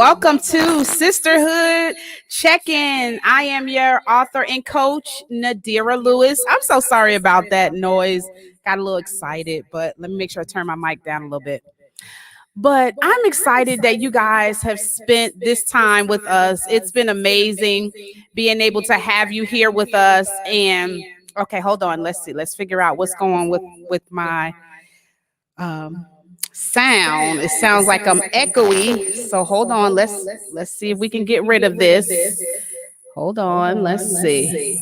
Welcome to Sisterhood Checkin. I am your author and coach, Nadira Lewis. I'm so sorry about that noise. Got a little excited, but let me make sure I turn my mic down a little bit. But I'm excited that you guys have spent this time with us. It's been amazing being able to have you here with us. And okay, hold on. Let's see. Let's figure out what's going on with my sound. It sounds like I'm echoey. So hold on. Let's see if we can get rid of this. Hold on. Let's see.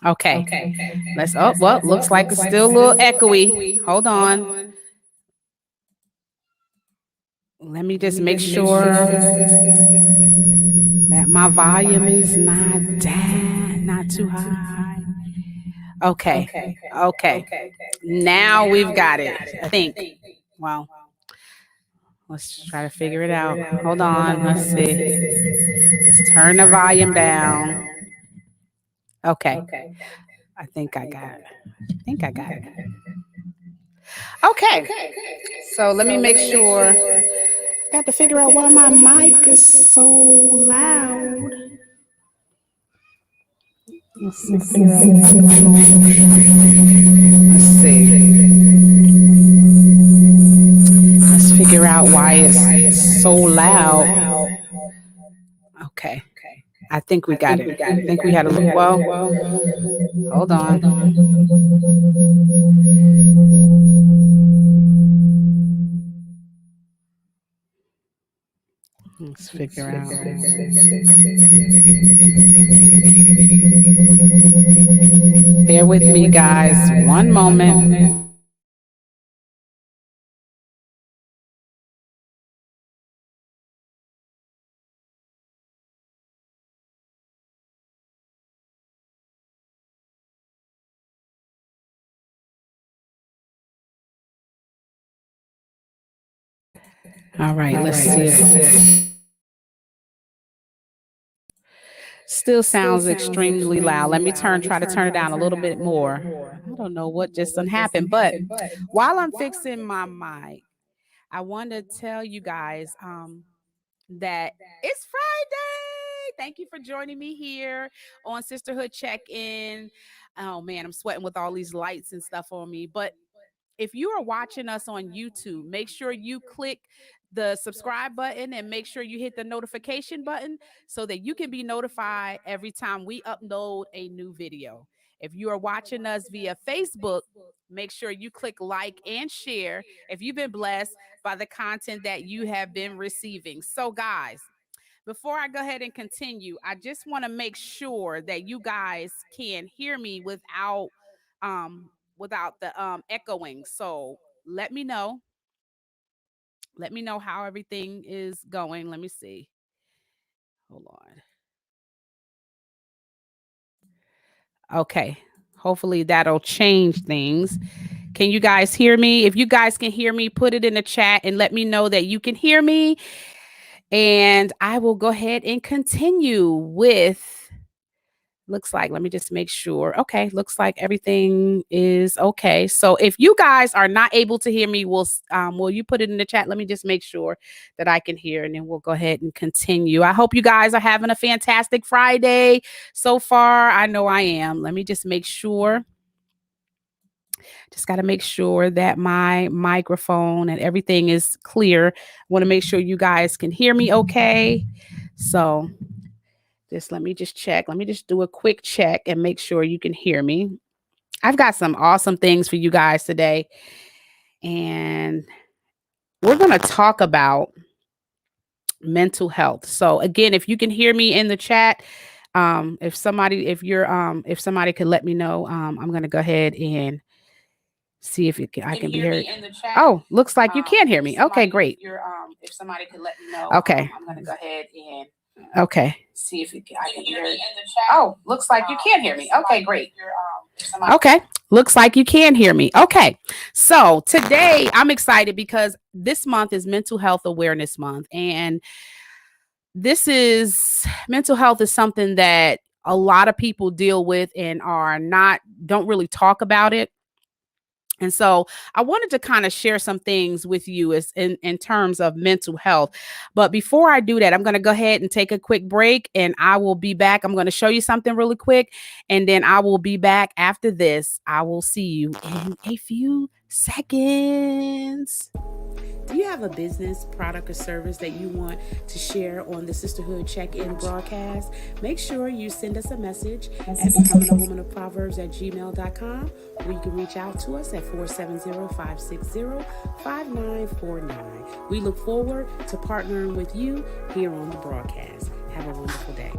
Okay. Let's. Oh well. Looks like it's still a little echoey. Hold on. Let me just make sure that my volume is not down, not too high. Okay. Okay. Now we've got it. I think. Well, let's try to figure it out. Hold on. Let's see. Let's turn the volume down. Okay. I think I got it. I think I got it. Okay. So let me make sure. Got to figure out why my mic is so loud. Let's see. Let's figure out why it's so loud. Okay. I think we got it. I think we had a little. Well, hold on. Let's figure out. Bear with me, guys. One moment. All right, let's see. Still sounds extremely loud. Let me try to turn it down a little bit more. I don't know what just happened, but while I'm fixing my mic, I want to tell you guys that it's Friday. Thank you for joining me here on Sisterhood Check-in. Oh man, I'm sweating with all these lights and stuff on me, but if you are watching us on YouTube, make sure you click the subscribe button and make sure you hit the notification button so that you can be notified every time we upload a new video. If you are watching us via Facebook, make sure you click like and share if you've been blessed by the content that you have been receiving. So, guys, before I go ahead and continue, I just want to make sure that you guys can hear me um without the echoing. So let me know. Let me know how everything is going. Let me see. Hold on. Okay. Hopefully that'll change things. Can you guys hear me? If you guys can hear me, put it in the chat and let me know that you can hear me. And I will go ahead and continue with. Looks like, let me just make sure. Okay, looks like everything is okay. So if you guys are not able to hear me, will you put it in the chat? Let me just make sure that I can hear, and then we'll go ahead and continue. I hope you guys are having a fantastic Friday so far. I know I am. Let me just make sure. Just got to make sure that my microphone and everything is clear. I want to make sure you guys can hear me okay. So let me just check. Let me just do a quick check and make sure you can hear me. I've got some awesome things for you guys today. And we're going to talk about mental health. So again, if you can hear me in the chat, if somebody could let me know, I'm going to go ahead and see if I can be heard. Oh, looks like you can hear me. Okay, great. If somebody could let me know, okay. I'm going to go ahead and okay. See if I can hear it in the chat. Oh, looks like you can hear me. Okay, great. Okay. Looks like you can hear me. Okay. So today I'm excited because this month is Mental Health Awareness Month. And mental health is something that a lot of people deal with and don't really talk about it. And so I wanted to kind of share some things with you as in terms of mental health. But before I do that, I'm going to go ahead and take a quick break and I will be back. I'm going to show you something really quick and then I will be back after this. I will see you in a few seconds. Do you have a business, product, or service that you want to share on the Sisterhood Check-In broadcast? Make sure you send us a message at becomingawomanofproverbs@gmail.com, or you can reach out to us at 470-560-5949. We look forward to partnering with you here on the broadcast. Have a wonderful day.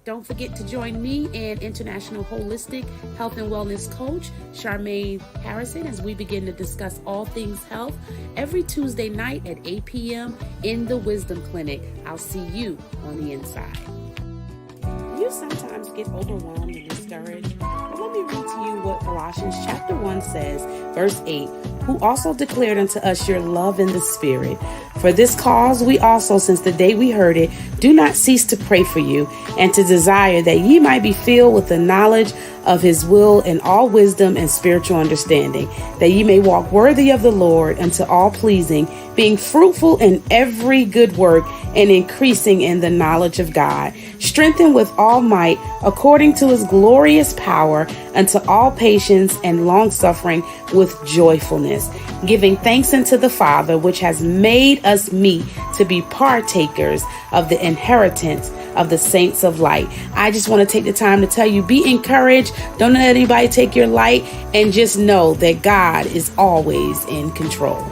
Don't forget to join me and international holistic health and wellness coach Charmaine Harrison as we begin to discuss all things health every Tuesday night at 8 p.m. in the Wisdom Clinic. I'll see you on the inside. You sometimes get overwhelmed and discouraged. But let me read to you what Colossians chapter 1 says, verse 8. Who also declared unto us your love in the Spirit. For this cause we also, since the day we heard it, do not cease to pray for you, and to desire that ye might be filled with the knowledge of his will and all wisdom and spiritual understanding, that ye may walk worthy of the Lord unto all pleasing, being fruitful in every good work and increasing in the knowledge of God, strengthened with all might according to his glorious power unto all patience and long suffering with joyfulness, giving thanks unto the Father, which has made us meet to be partakers of the inheritance of the saints of light. I just want to take the time to tell you, be encouraged. Don't let anybody take your light, and just know that God is always in control.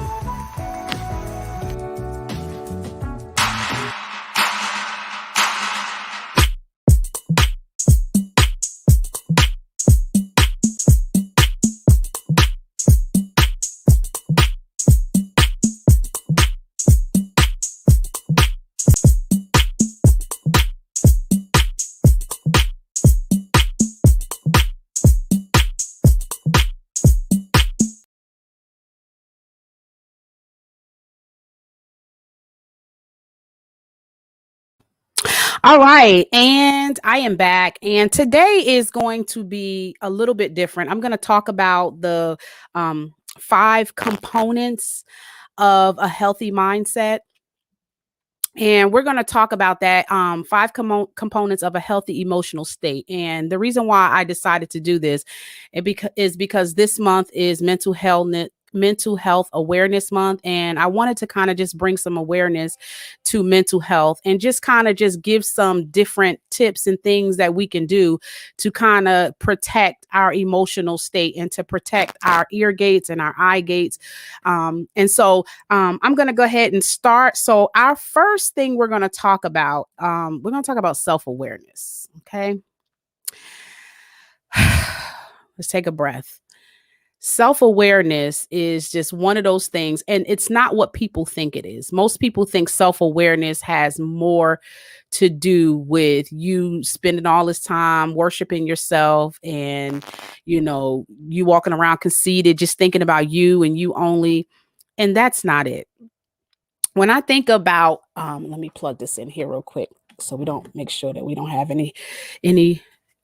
All right, and I am back, and today is going to be a little bit different. I'm going to talk about the 5 components of a healthy mindset. And we're going to talk about that 5 components of a healthy emotional state. And the reason why I decided to do this is because this month is mental health awareness month, and I wanted to kind of just bring some awareness to mental health and just kind of just give some different tips and things that we can do to kind of protect our emotional state and to protect our ear gates and our eye gates. And so I'm going to go ahead and start. So our first thing we're going to talk about, self-awareness. Okay. Let's take a breath. Self-awareness is just one of those things, and it's not what people think it is. Most people think self-awareness has more to do with you spending all this time worshiping yourself and, you walking around conceited, just thinking about you and you only. And that's not it. When I think about, let me plug this in here real quick so we don't make sure that we don't have any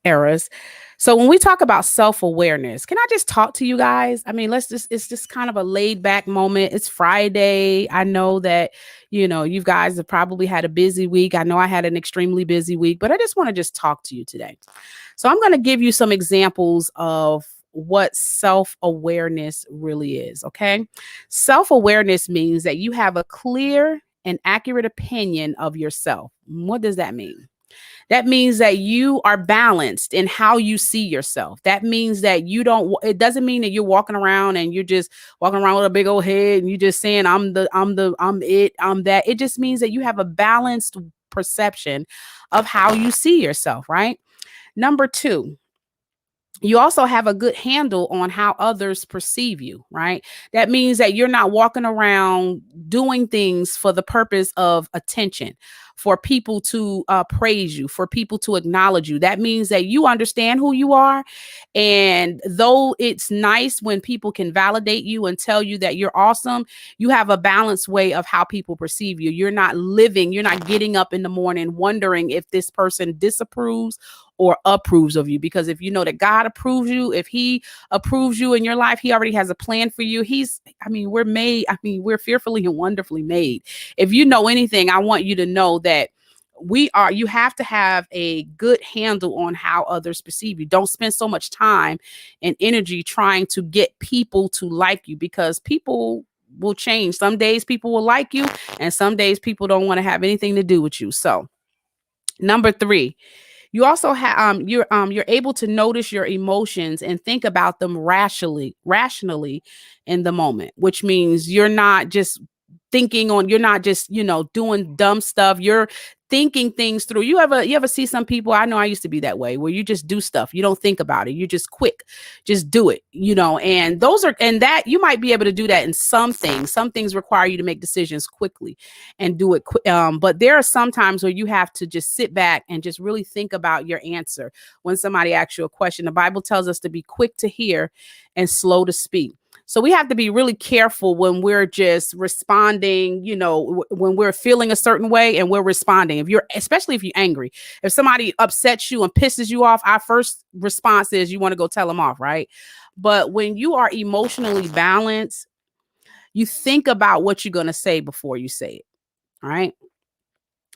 errors. So when we talk about self-awareness, can I just talk to you guys? I mean, it's just kind of a laid back moment. It's Friday. I know that, you guys have probably had a busy week. I know I had an extremely busy week, but I just want to just talk to you today. So I'm going to give you some examples of what self-awareness really is. Okay. Self-awareness means that you have a clear and accurate opinion of yourself. What does that mean? That means that you are balanced in how you see yourself. That means that it doesn't mean that you're walking around and you're just walking around with a big old head and you're just saying, I'm that. It just means that you have a balanced perception of how you see yourself, right? Number 2, you also have a good handle on how others perceive you, right? That means that you're not walking around doing things for the purpose of attention, for people to praise you, for people to acknowledge you. That means that you understand who you are. And though it's nice when people can validate you and tell you that you're awesome, you have a balanced way of how people perceive you. You're not getting up in the morning wondering if this person disapproves or approves of you, because if you know that God approves you, if he approves you in your life, he already has a plan for you. We're fearfully and wonderfully made. If you know anything, I want you to know that you have to have a good handle on how others perceive you. Don't spend so much time and energy trying to get people to like you, because people will change. Some days people will like you, and some days people don't want to have anything to do with you. So number 3, you also have you're able to notice your emotions and think about them rationally in the moment, which means you're not just, doing dumb stuff. You're thinking things through. You ever see some people, I know I used to be that way, where you just do stuff. You don't think about it. You just quick, just do it, and that you might be able to do that in some things. Some things require you to make decisions quickly and do it. But there are some times where you have to just sit back and just really think about your answer. When somebody asks you a question, the Bible tells us to be quick to hear and slow to speak. So we have to be really careful when we're just responding, when we're feeling a certain way and we're responding. Especially if you're angry, if somebody upsets you and pisses you off, our first response is you want to go tell them off, right? But when you are emotionally balanced, you think about what you're going to say before you say it. All right.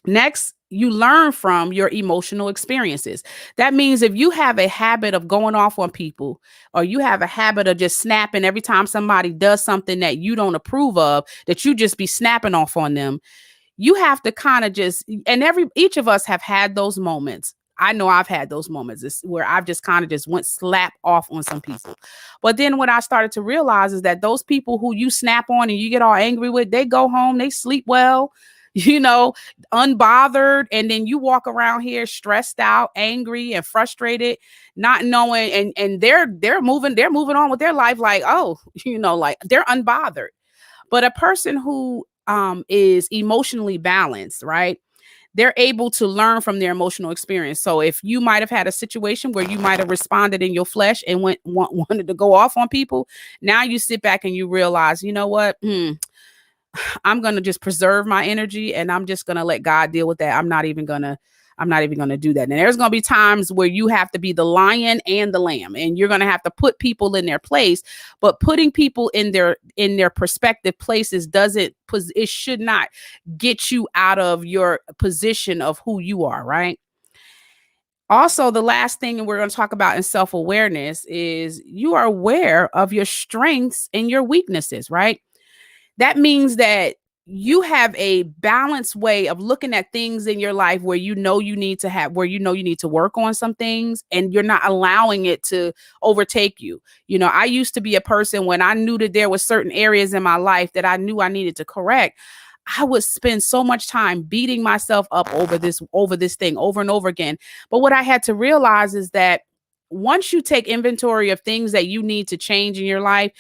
Next, you learn from your emotional experiences. That means if you have a habit of going off on people, or you have a habit of just snapping every time somebody does something that you don't approve of, that you just be snapping off on them, you have to kind of each of us have had those moments. I know I've had those moments where I've just kind of just went slap off on some people. But then what I started to realize is that those people who you snap on and you get all angry with, they go home, they sleep well, unbothered. And then you walk around here stressed out, angry and frustrated, not knowing, and they're moving on with their life. Like, oh, like they're unbothered. But a person who is emotionally balanced, right? They're able to learn from their emotional experience. So if you might have had a situation where you might have responded in your flesh and wanted to go off on people, now you sit back and you realize, you know what? I'm going to just preserve my energy, and I'm just going to let God deal with that. I'm not even going to do that. And there's going to be times where you have to be the lion and the lamb, and you're going to have to put people in their place. But putting people in their prospective places it should not get you out of your position of who you are, right? Also, the last thing we're going to talk about in self-awareness is you are aware of your strengths and your weaknesses, right? That means that you have a balanced way of looking at things in your life where you need to work on some things, and you're not allowing it to overtake you. I used to be a person, when I knew that there were certain areas in my life that I knew I needed to correct, I would spend so much time beating myself up over this thing over and over again. But what I had to realize is that once you take inventory of things that you need to change in your life,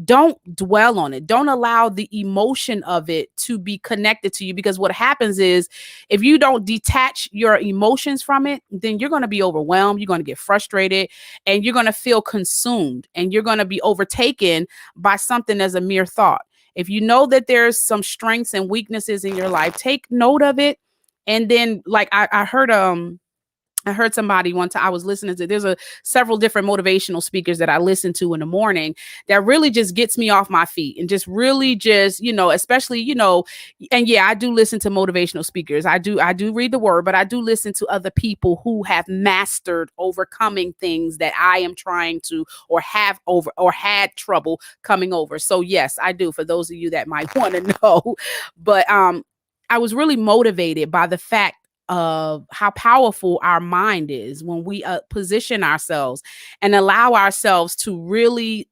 don't dwell on it. Don't allow the emotion of it to be connected to you, because what happens is, if you don't detach your emotions from it, then you're going to be overwhelmed. You're going to get frustrated, and you're going to feel consumed, and you're going to be overtaken by something as a mere thought. If you know that there's some strengths and weaknesses in your life, take note of it. And then, like I heard somebody one time, I was listening to, several different motivational speakers that I listen to in the morning that really just gets me off my feet, and just really just, especially, and yeah, I do listen to motivational speakers. I do read the word, but I do listen to other people who have mastered overcoming things that I am trying to, or had trouble coming over. So yes, I do, for those of you that might want to know. But I was really motivated by the fact of how powerful our mind is when we position ourselves and allow ourselves to really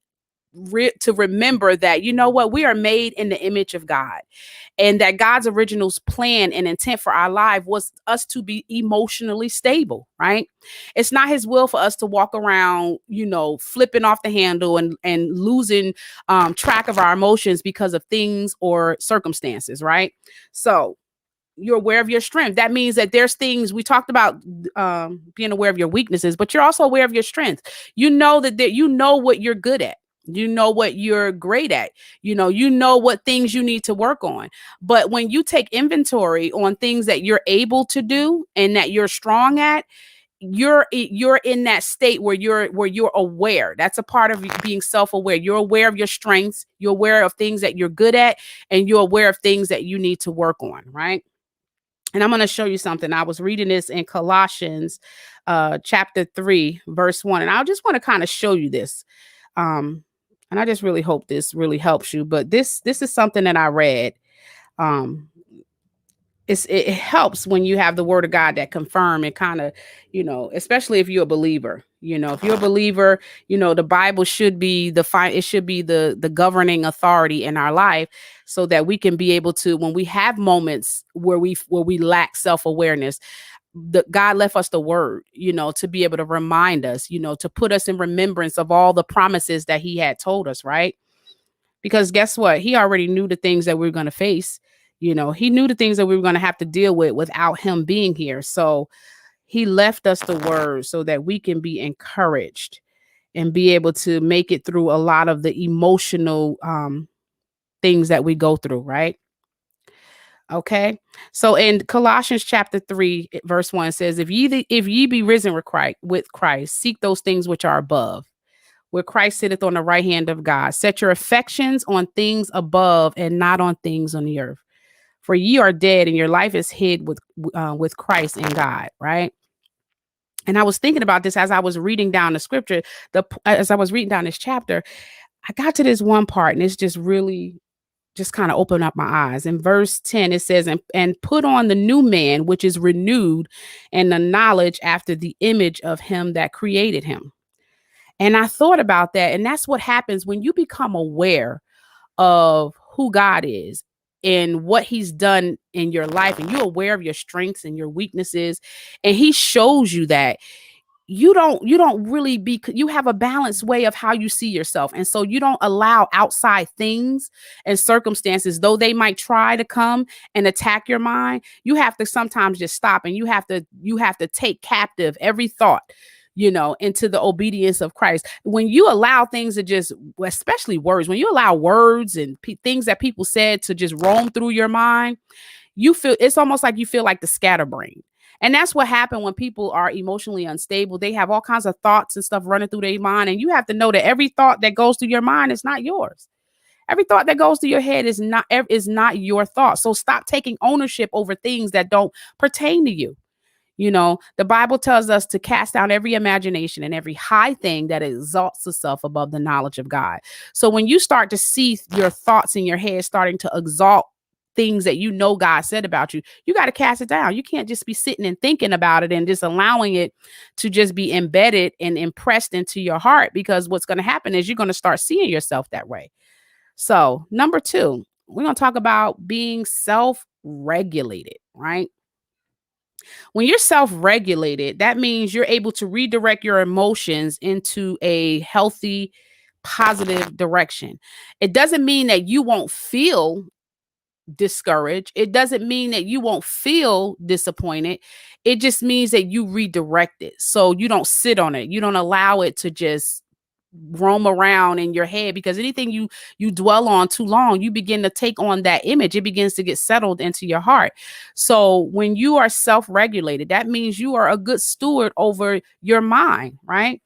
to remember that, what, we are made in the image of God, and that God's original plan and intent for our life was us to be emotionally stable, right? It's not his will for us to walk around, flipping off the handle and losing track of our emotions because of things or circumstances, right? So you're aware of your strength. That means that there's things we talked about, being aware of your weaknesses, but you're also aware of your strengths. You know what you're good at. You know what you're great at. You know what things you need to work on. But when you take inventory on things that you're able to do and that you're strong at, you're in that state where you're aware. That's a part of being self-aware. You're aware of your strengths. You're aware of things that you're good at, and you're aware of things that you need to work on, right? And I'm going to show you something. I was reading this in Colossians chapter 3, verse 1. And I just want to kind of show you this. Um, and I just really hope this really helps you. But this is something that I read. Um, it helps when you have the word of God that confirm and kind of, especially if you're a believer. If you're a believer, the Bible should be it should be the governing authority in our life, so that we can be able to, when we have moments where we lack self-awareness, God left us the word, to be able to remind us, to put us in remembrance of all the promises that he had told us, right? Because guess what? He already knew the things that we were going to face. He knew the things that we were going to have to deal with without him being here. So he left us the word so that we can be encouraged and be able to make it through a lot of the emotional things that we go through, right? Okay. So in Colossians chapter 3, verse 1 says, if ye be risen with Christ, seek those things which are above, where Christ sitteth on the right hand of God. Set your affections on things above and not on things on the earth. For ye are dead and your life is hid with Christ in God, right? And I was thinking about this as I was reading down the scripture, as I was reading down this chapter. I got to this one part and it's just really just kind of opened up my eyes. In verse 10, it says, and put on the new man, which is renewed in the knowledge after the image of him that created him. And I thought about that. And that's what happens when you become aware of who God is and what he's done in your life, and you're aware of your strengths and your weaknesses, and he shows you that. You have a balanced way of how you see yourself. And so you don't allow outside things and circumstances, though they might try to come and attack your mind. You have to sometimes just stop, and you have to take captive every thought, into the obedience of Christ. When you allow things to just, especially words, when you allow words and things that people said to just roam through your mind, it's almost like you feel like the scatterbrain. And that's what happened when people are emotionally unstable. They have all kinds of thoughts and stuff running through their mind. And you have to know that every thought that goes through your mind is not yours. Every thought that goes through your head is not your thought. So stop taking ownership over things that don't pertain to you. The Bible tells us to cast down every imagination and every high thing that exalts itself above the knowledge of God. So when you start to see your thoughts in your head starting to exalt things that God said about you, you got to cast it down. You can't just be sitting and thinking about it and just allowing it to just be embedded and impressed into your heart, because what's going to happen is you're going to start seeing yourself that way. So number 2, we're going to talk about being self-regulated, right? When you're self-regulated, that means you're able to redirect your emotions into a healthy, positive direction. It doesn't mean that you won't feel discouraged. It doesn't mean that you won't feel disappointed. It just means that you redirect it. So you don't sit on it. You don't allow it to just roam around in your head, because anything you dwell on too long, you begin to take on that image. It begins to get settled into your heart. So when you are self-regulated, that means you are a good steward over your mind, right?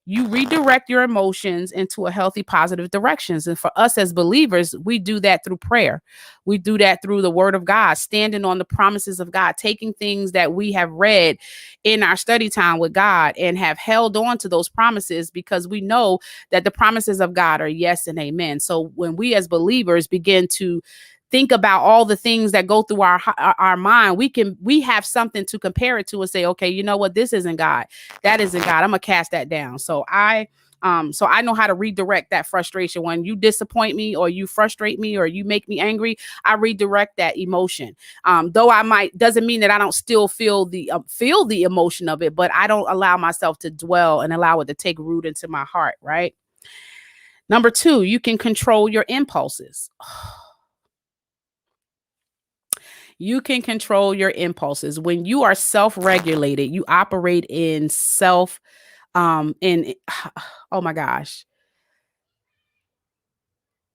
You redirect your emotions into a healthy, positive directions. And for us as believers, we do that through prayer. We do that through the word of God, standing on the promises of God, taking things that we have read in our study time with God and have held on to those promises, because we know that the promises of God are yes and amen. So when we as believers begin to think about all the things that go through our mind, we have something to compare it to and say, okay, you know what? This isn't God. That isn't God. I'm gonna cast that down. So I know how to redirect that frustration. When you disappoint me or you frustrate me or you make me angry, I redirect that emotion. Though doesn't mean that I don't still feel the emotion of it, but I don't allow myself to dwell and allow it to take root into my heart, right? Number 2, you can control your impulses. You can control your impulses. When you are self-regulated, you operate in oh my gosh.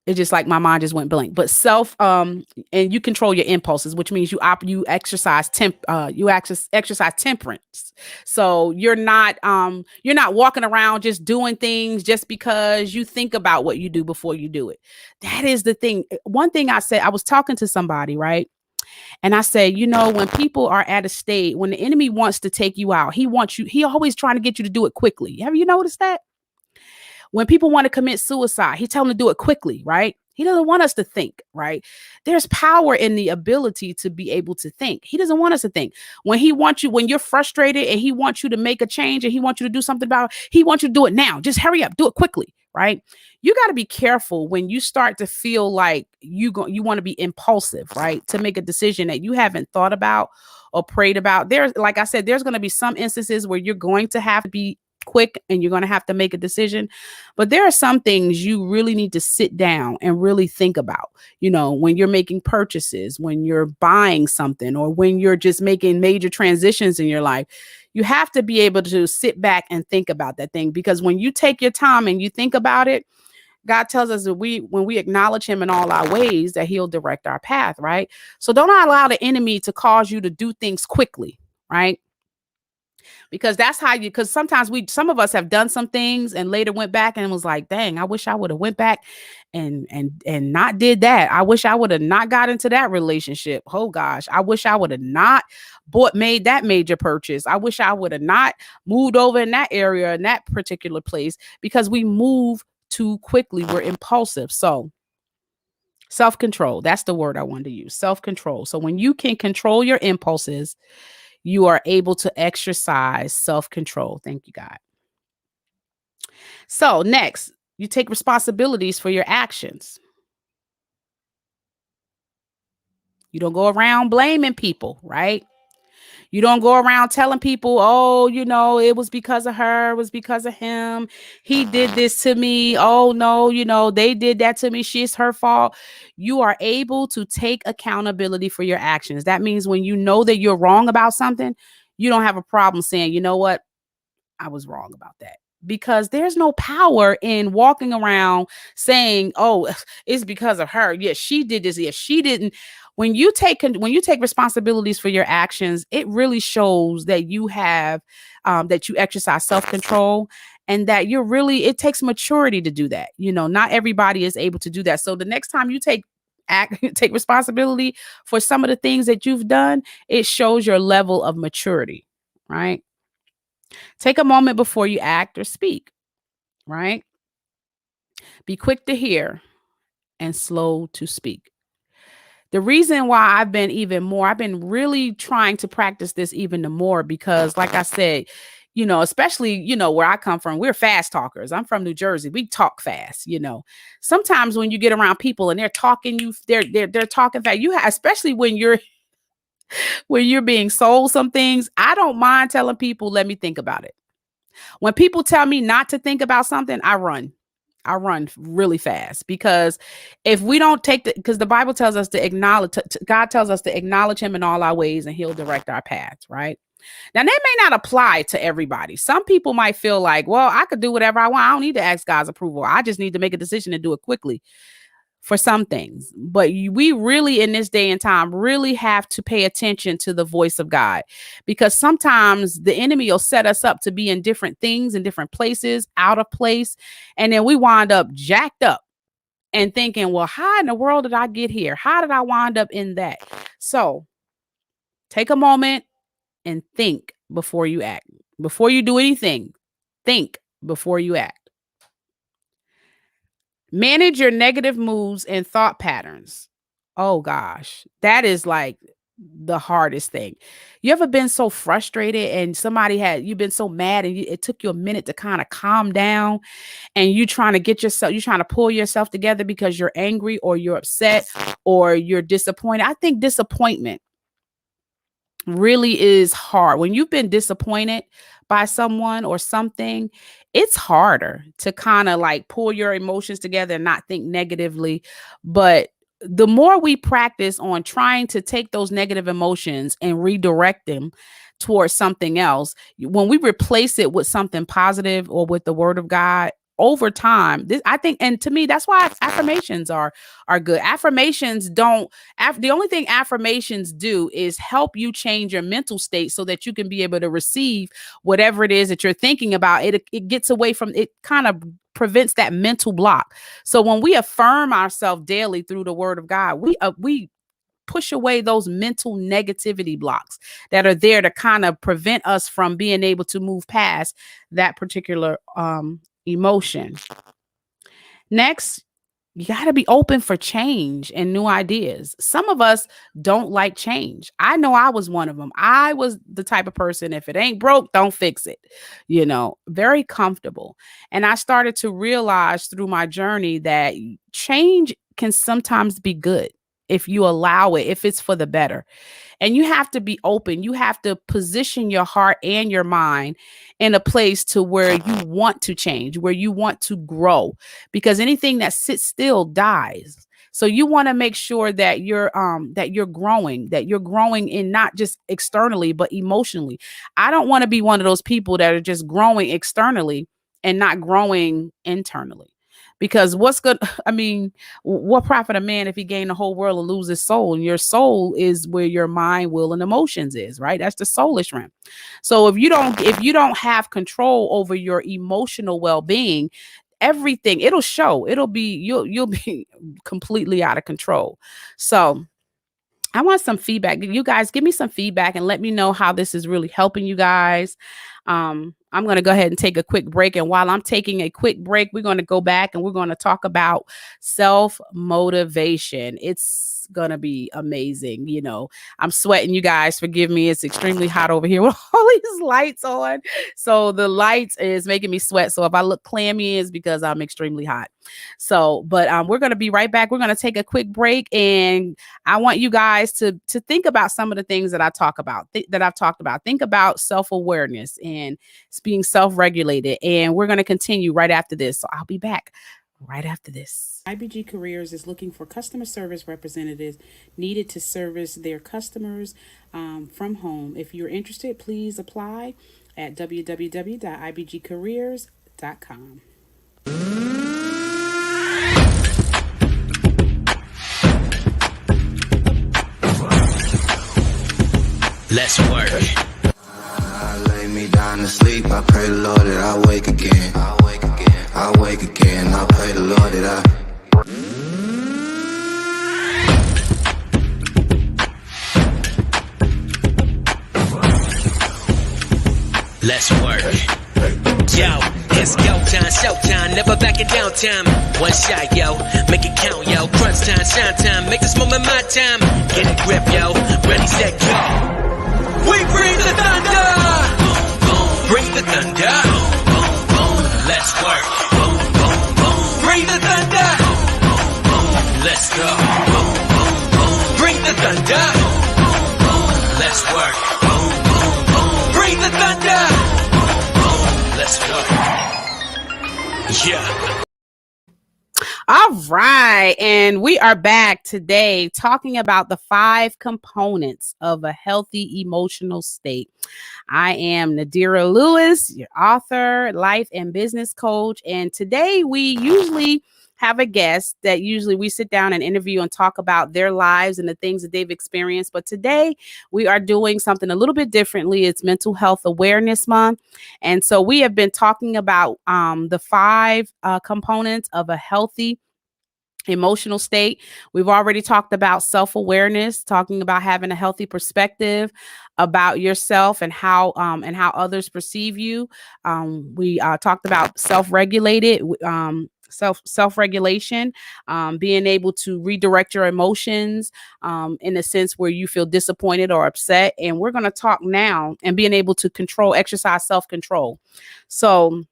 It's just like my mind just went blank. But and you control your impulses, which means you exercise exercise temperance. So you're not walking around just doing things just because you think about what you do before you do it. That is the thing. One thing I said, I was talking to somebody, right? And I say, when people are at a state, when the enemy wants to take you out, he always trying to get you to do it quickly. Have you noticed that? When people want to commit suicide, he tell them to do it quickly, right? He doesn't want us to think, right? There's power in the ability to be able to think. He doesn't want us to think. When you're frustrated and he wants you to make a change and he wants you to do something about it, he wants you to do it now. Just hurry up, do it quickly, right? You got to be careful when you start to feel like you want to be impulsive, right? To make a decision that you haven't thought about or prayed about. There's, like I said, there's going to be some instances where you're going to have to be quick and you're going to have to make a decision, but there are some things you really need to sit down and really think about, when you're making purchases, when you're buying something, or when you're just making major transitions in your life. You have to be able to sit back and think about that thing, because when you take your time and you think about it, God tells us that when we acknowledge him in all our ways, that he'll direct our path, right? So don't allow the enemy to cause you to do things quickly, right? Because that's how because sometimes some of us have done some things and later went back and was like, dang, I wish I would have went back and not did that. I wish I would have not got into that relationship. Oh gosh, I wish I would have not made that major purchase. I wish I would have not moved over in that area, in that particular place, because we move too quickly. We're impulsive. So self-control, that's the word I wanted to use. Self-control. So when you can control your impulses, you are able to exercise self-control. Thank you, God. So next, you take responsibilities for your actions. You don't go around blaming people, right? You don't go around telling people, oh, it was because of her, it was because of him. He did this to me. Oh, no, they did that to me. She's her fault. You are able to take accountability for your actions. That means when you know that you're wrong about something, you don't have a problem saying, you know what? I was wrong about that. Because there's no power in walking around saying, "Oh, it's because of her. Yes, she did this. Yes, she didn't." When you take responsibilities for your actions, it really shows that you have that you exercise self-control, and that it takes maturity to do that. Not everybody is able to do that. So the next time you take responsibility for some of the things that you've done, it shows your level of maturity, right? Take a moment before you act or speak, right? Be quick to hear and slow to speak. The reason why I've been really trying to practice this even more, because like I said, especially, where I come from, we're fast talkers. I'm from New Jersey. We talk fast. Sometimes when you get around people and they're talking, they're talking fast. Especially when you're being sold some things, I don't mind telling people, let me think about it. When people tell me not to think about something, I run. I run really fast, because if we don't because the Bible tells us to acknowledge, God tells us to acknowledge him in all our ways and he'll direct our paths, right? Now, that may not apply to everybody. Some people might feel like, well, I could do whatever I want. I don't need to ask God's approval. I just need to make a decision and do it quickly for some things. But we really, in this day and time, really have to pay attention to the voice of God, because sometimes the enemy will set us up to be in different things, in different places, out of place. And then we wind up jacked up and thinking, well, how in the world did I get here? How did I wind up in that? So take a moment and think before you act. Before you do anything, think before you act. Manage your negative moods and thought patterns. Oh gosh, that is like the hardest thing. You ever been so frustrated and you've been so mad and it took you a minute to kind of calm down, and you're trying to pull yourself together because you're angry or you're upset or you're disappointed. I think disappointment really is hard. When you've been disappointed by someone or something, it's harder to kind of like pull your emotions together and not think negatively. But the more we practice on trying to take those negative emotions and redirect them towards something else, when we replace it with something positive or with the word of God, over time, I think, and to me, that's why affirmations are good. Affirmations don't. The only thing affirmations do is help you change your mental state so that you can be able to receive whatever it is that you're thinking about. It gets away from it, kind of prevents that mental block. So when we affirm ourselves daily through the word of God, we push away those mental negativity blocks that are there to kind of prevent us from being able to move past that particular emotion. Next, you got to be open for change and new ideas. Some of us don't like change. I know I was one of them. I was the type of person, if it ain't broke, don't fix it, very comfortable. And I started to realize through my journey that change can sometimes be good if you allow it, if it's for the better. And you have to be open. You have to position your heart and your mind in a place to where you want to change, where you want to grow, because anything that sits still dies. So you want to make sure that you're growing in not just externally, but emotionally. I don't want to be one of those people that are just growing externally and not growing internally. Because what's good? I mean, what profit a man if he gain the whole world and lose his soul? And your soul is where your mind, will, and emotions is, right? That's the soulish realm. So if you don't have control over your emotional well-being, everything, it'll show. You'll be completely out of control. So I want some feedback. You guys give me some feedback and let me know how this is really helping you guys. I'm going to go ahead and take a quick break. And while I'm taking a quick break, we're going to go back and we're going to talk about self-motivation. It's going to be amazing. I'm sweating, you guys. Forgive me. It's extremely hot over here with all these lights on. So the lights is making me sweat. So if I look clammy, it's because I'm extremely hot. So, but we're going to be right back. We're going to take a quick break, and I want you guys to think about some of the things that I've talked about. Think about self-awareness and being self-regulated. And we're going to continue right after this. So I'll be back right after this. IBG Careers is looking for customer service representatives needed to service their customers from home. If you're interested, please apply at www.ibgcareers.com. Let's work. I lay me down to sleep. I pray the Lord that I wake again. I wake again. I pray the Lord that I. Let's work. Yo, it's go time, showtime, never backing down time. One shot, yo, make it count, yo. Crunch time, shine time, make this moment my time. Get a grip, yo, ready, set, go. We bring the thunder. Bring the thunder. Let's work. Bring the thunder. Let's go. Bring the thunder. Let's work. Bring the thunder. Let's go. Yeah. All right. And we are back today talking about the 5 components of a healthy emotional state. I am Nadira Lewis, your author, life and business coach. And today we usually have a guest that usually we sit down and interview and talk about their lives and the things that they've experienced. But today we are doing something a little bit differently. It's Mental Health Awareness Month. And so we have been talking about the 5 components of a healthy emotional state. We've already talked about self-awareness, talking about having a healthy perspective about yourself and how others perceive you. We talked about self-regulation, being able to redirect your emotions in a sense where you feel disappointed or upset. And we're going to talk now and being able to exercise self-control. So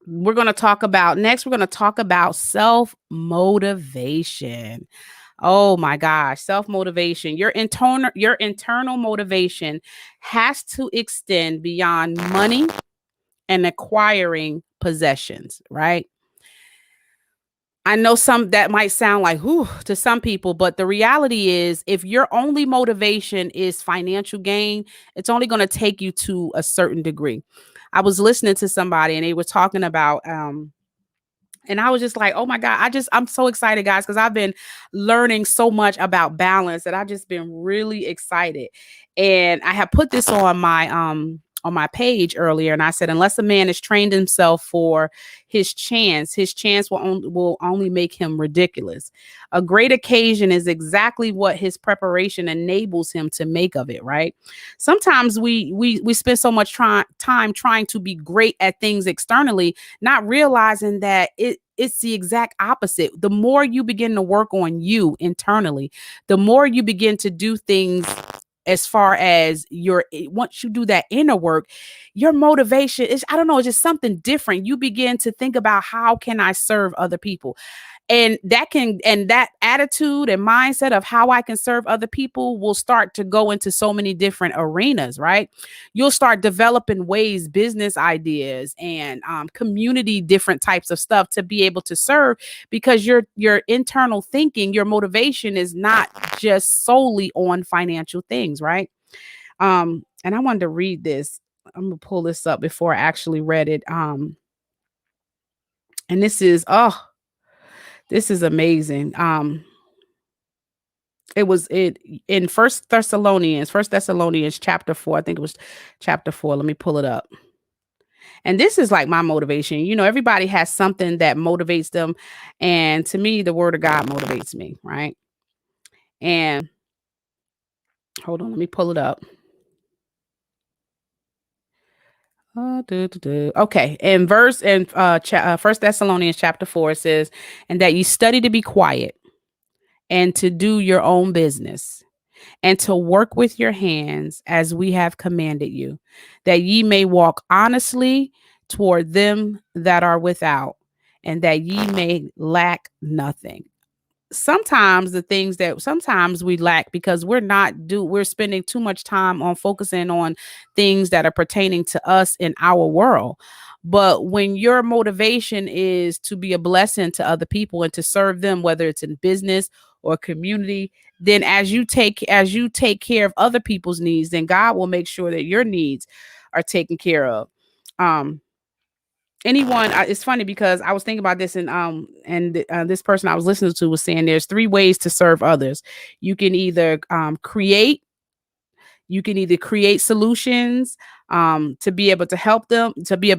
we're going to talk about self-motivation. Oh my gosh, self-motivation. Your internal motivation has to extend beyond money and acquiring possessions, right? I know that might sound like whew to some people, but the reality is if your only motivation is financial gain, it's only going to take you to a certain degree. I was listening to somebody and they were talking about, and I was just like, oh my God, I'm so excited, guys, because I've been learning so much about balance that I've just been really excited. And I have put this on my on my page earlier, and I said, unless a man has trained himself for his chance will only make him ridiculous. A great occasion is exactly what his preparation enables him to make of it, right? Sometimes we spend so much time trying to be great at things externally, not realizing that it's the exact opposite. The more you begin to work on you internally, the more you begin to do things as far as once you do that inner work, your motivation is, I don't know, it's just something different. You begin to think about, how can I serve other people? And that attitude and mindset of how I can serve other people will start to go into so many different arenas, right? You'll start developing ways, business ideas, and community, different types of stuff to be able to serve, because your internal thinking, your motivation is not just solely on financial things, right? And I wanted to read this. I'm gonna pull this up before I actually read it. And this is amazing. It was it in First Thessalonians chapter 4. I think it was chapter 4. Let me pull it up. And this is like my motivation. You know, everybody has something that motivates them. And to me, the word of God motivates me, right? And hold on, let me pull it up. Okay, in First Thessalonians chapter 4, it says, and that you study to be quiet and to do your own business and to work with your hands as we have commanded you, that ye may walk honestly toward them that are without, and that ye may lack nothing. Sometimes the things that sometimes we lack because we're spending too much time on focusing on things that are pertaining to us in our world. But when your motivation is to be a blessing to other people and to serve them, whether it's in business or community, then as you take care of other people's needs, then God will make sure that your needs are taken care of. um it's funny because I was thinking about this, and this person I was listening to was saying there's three ways to serve others. You can either create solutions, to be able to help them, be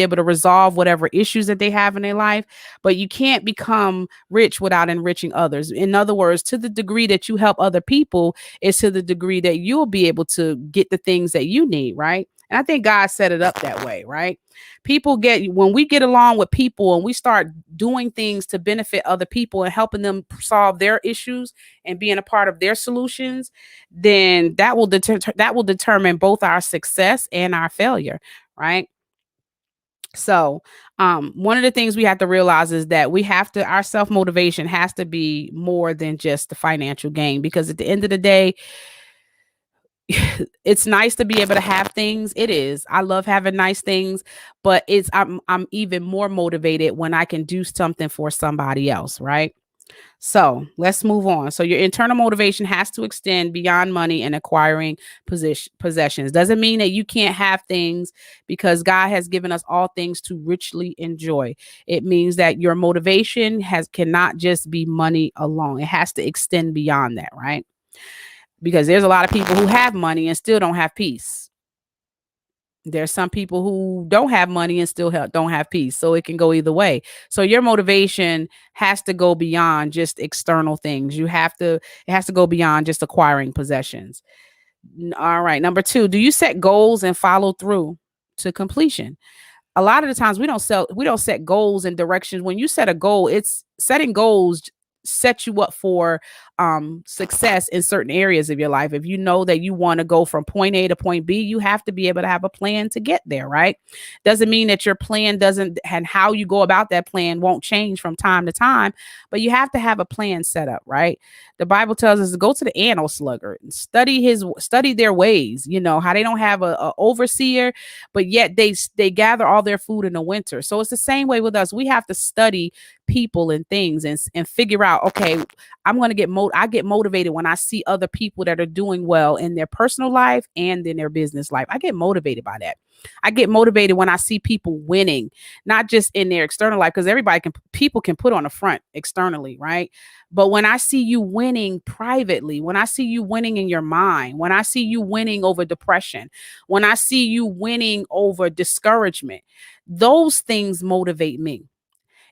able to resolve whatever issues that they have in their life. But you can't become rich without enriching others. In other words, to the degree that you help other people is to the degree that you'll be able to get the things that you need, right? And I think God set it up that way, right? When we get along with people and we start doing things to benefit other people and helping them solve their issues and being a part of their solutions, then that will determine both our success and our failure, right? So, one of the things we have to realize is that our self motivation has to be more than just the financial gain, because at the end of the day, it's nice to be able to have things. It is. I love having nice things, but I'm even more motivated when I can do something for somebody else, right? So let's move on. So your internal motivation has to extend beyond money and acquiring possessions. Doesn't mean that you can't have things, because God has given us all things to richly enjoy. It means that your motivation cannot just be money alone. It has to extend beyond that, right? Because there's a lot of people who have money and still don't have peace. There's some people who don't have money and still don't have peace. So it can go either way. So your motivation has to go beyond just external things. It has to go beyond just acquiring possessions. All right. Number 2, do you set goals and follow through to completion? A lot of the times we don't set goals and directions. When you set a goal, it's setting goals set you up for success in certain areas of your life. If you know that you want to go from point A to point B, you have to be able to have a plan to get there, right? Doesn't mean that your plan doesn't, and how you go about that plan won't change from time to time, but you have to have a plan set up, right? The Bible tells us to go to the ant sluggard and study their ways, how they don't have a overseer, but yet they gather all their food in the winter. So it's the same way with us. We have to study people and things and figure out, okay, I'm going to get motivated I get motivated when I see other people that are doing well in their personal life and in their business life. I get motivated by that. I get motivated when I see people winning, not just in their external life, because people can put on a front externally, right? But when I see you winning privately, when I see you winning in your mind, when I see you winning over depression, when I see you winning over discouragement, those things motivate me.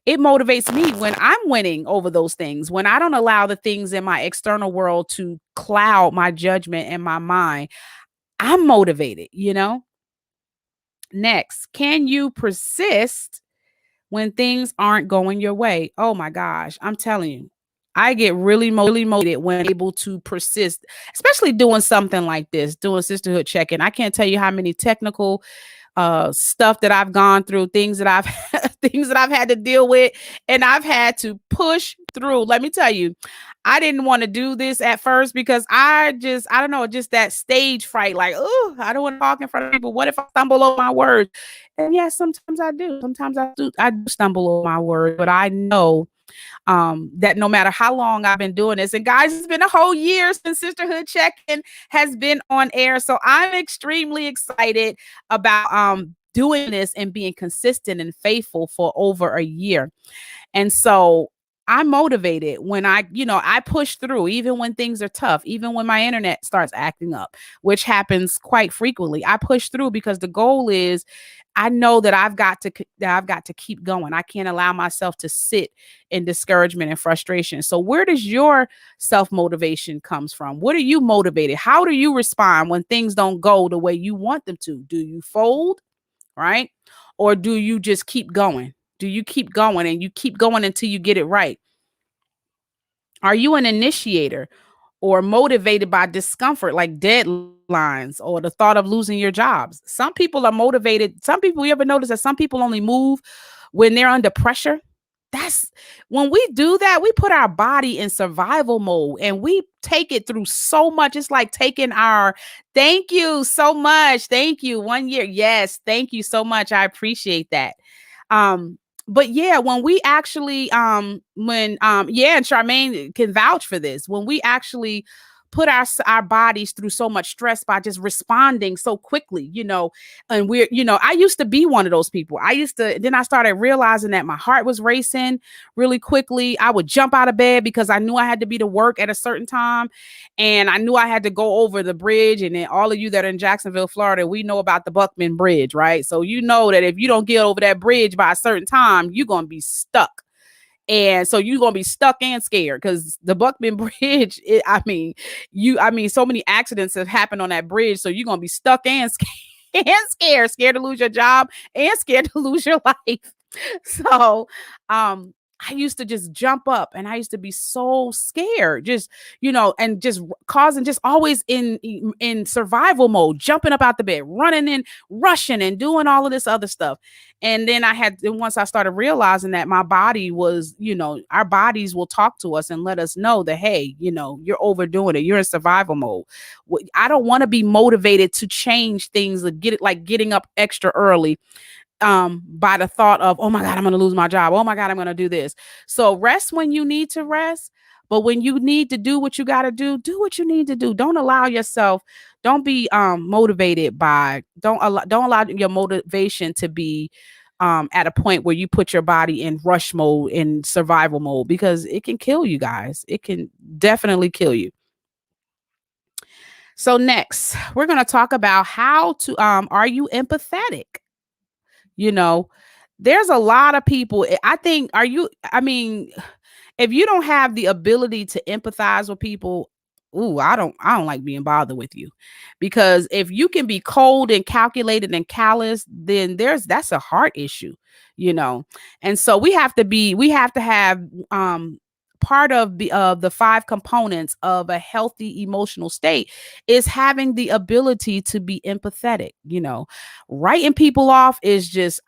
It motivates me when I'm winning over those things, when I don't allow the things in my external world to cloud my judgment and my mind. I'm motivated, you know? Next, can you persist when things aren't going your way? Oh my gosh, I'm telling you, I get really motivated when I'm able to persist, especially doing something like this, doing Sisterhood Check-in. I can't tell you how many technical stuff that I've gone through, things that I've things that I've had to deal with, and I've had to push through. Let me tell you, I didn't want to do this at first because I don't know, just that stage fright, like, oh, I don't want to talk in front of people. What if I stumble over my words? And yes, sometimes I do. Sometimes I do stumble over my words, but I know that no matter how long I've been doing this, and guys, it's been a whole year since Sisterhood Check-in has been on air. So I'm extremely excited about doing this and being consistent and faithful for over a year. And so I'm motivated when I push through, even when things are tough, even when my internet starts acting up, which happens quite frequently. I push through because the goal is I know that I've got to keep going. I can't allow myself to sit in discouragement and frustration. So where does your self-motivation comes from? What are you motivated? How do you respond when things don't go the way you want them to? Do you fold, right? Or do you just keep going? Do you keep going and you keep going until you get it right? Are you an initiator or motivated by discomfort like deadlines or the thought of losing your jobs? Some people are motivated. Some people, you ever notice that some people only move when they're under pressure? That's when we do that, we put our body in survival mode and we take it through so much. It's like taking our thank you so much. Thank you. 1 year. Yes. Thank you so much. I appreciate that. But yeah, when we actually and Charmaine can vouch for this, when we actually put our bodies through so much stress by just responding so quickly, and I used to be one of those people. Then I started realizing that my heart was racing really quickly. I would jump out of bed because I knew I had to be to work at a certain time, and I knew I had to go over the bridge. And then all of you that are in Jacksonville, Florida, we know about the Buckman Bridge, right? So you know that if you don't get over that bridge by a certain time, you're going to be stuck. And so you're gonna be stuck and scared because the Buckman Bridge, so many accidents have happened on that bridge. So you're gonna be stuck and scared to lose your job and scared to lose your life. So I used to just jump up and I used to be so scared, and just causing, just always in survival mode, jumping up out the bed, running and rushing and doing all of this other stuff. And then once I started realizing that my body was, our bodies will talk to us and let us know that, hey, you're overdoing it. You're in survival mode. I don't want to be motivated to change things, like getting up extra early by the thought of, oh my God, I'm going to lose my job. Oh my God, I'm going to do this. So rest when you need to rest. But when you need to do what you got to do what you need to do. Don't allow yourself, don't be motivated by, don't allow your motivation to be at a point where you put your body in rush mode, in survival mode, because it can kill you guys. It can definitely kill you. So next, we're going to talk about how to, are you empathetic? There's a lot of people. If you don't have the ability to empathize with people, I don't like being bothered with you, because if you can be cold and calculated and callous, then that's a heart issue, And so we have to have part of the 5 components of a healthy emotional state is having the ability to be empathetic. Writing people off is just,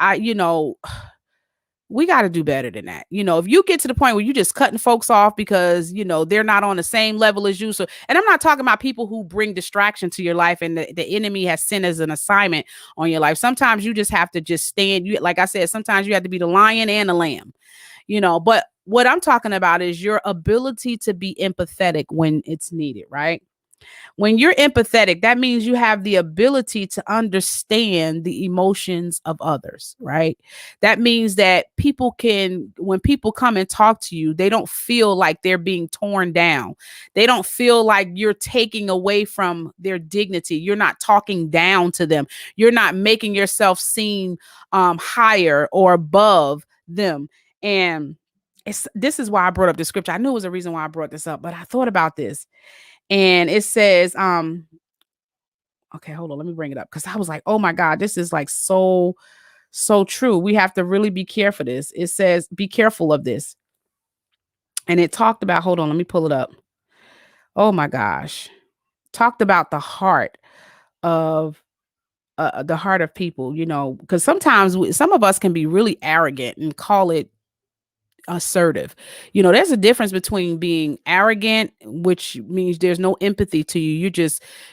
we got to do better than that. If you get to the point where you just cutting folks off because, they're not on the same level as you. So, and I'm not talking about people who bring distraction to your life and the enemy has sent as an assignment on your life. Sometimes you just have to just stand. Like I said, sometimes you have to be the lion and the lamb. But what I'm talking about is your ability to be empathetic when it's needed, right? When you're empathetic, that means you have the ability to understand the emotions of others, right? That means that people can, when people come and talk to you, they don't feel like they're being torn down. They don't feel like you're taking away from their dignity. You're not talking down to them. You're not making yourself seem higher or above them. And this is why I brought up the scripture. I knew it was a reason why I brought this up, but I thought about this, and it says, okay, hold on, let me bring it up, because I was like, oh my God, this is like so true. We have to really be careful of this. It says, be careful of this. And it talked about, hold on, let me pull it up. Oh my gosh. Talked about of the heart of people, because sometimes some of us can be really arrogant and call it assertive. There's a difference between being arrogant, which means there's no empathy to you.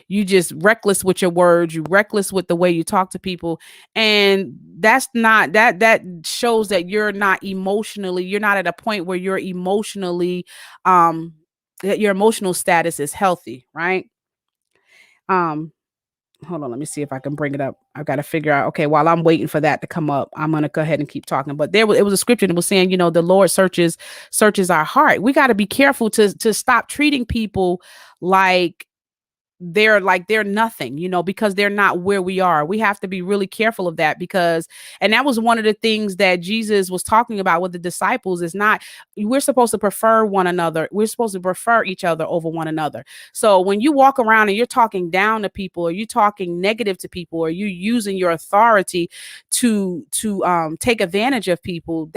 You just reckless with your words, you reckless with the way you talk to people. And that's not that shows that you're not at a point where you're emotionally that your emotional status is healthy, right? Um Hold on, let me see if I can bring it up. I've got to figure out. Okay, while I'm waiting for that to come up, I'm gonna go ahead and keep talking. But it was a scripture that was saying, the Lord searches our heart. We got to be careful to stop treating people like they're nothing, because they're not where we are. We have to be really careful of that, because, and that was one of the things that Jesus was talking about with the disciples, is not, we're supposed to prefer one another. We're supposed to prefer each other over one another. So when you walk around and you're talking down to people, or you talking negative to people, or you using your authority to take advantage of people,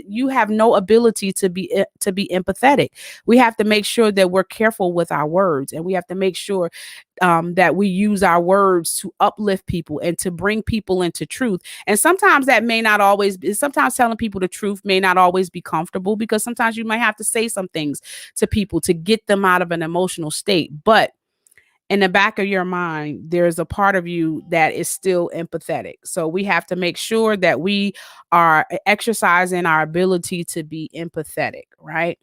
you have no ability to be empathetic. We have to make sure that we're careful with our words, and we have to make sure that we use our words to uplift people and to bring people into truth. And sometimes that may not always be, sometimes telling people the truth may not always be comfortable, because sometimes you might have to say some things to people to get them out of an emotional state. But in the back of your mind, there's a part of you that is still empathetic. So we have to make sure that we are exercising our ability to be empathetic, right?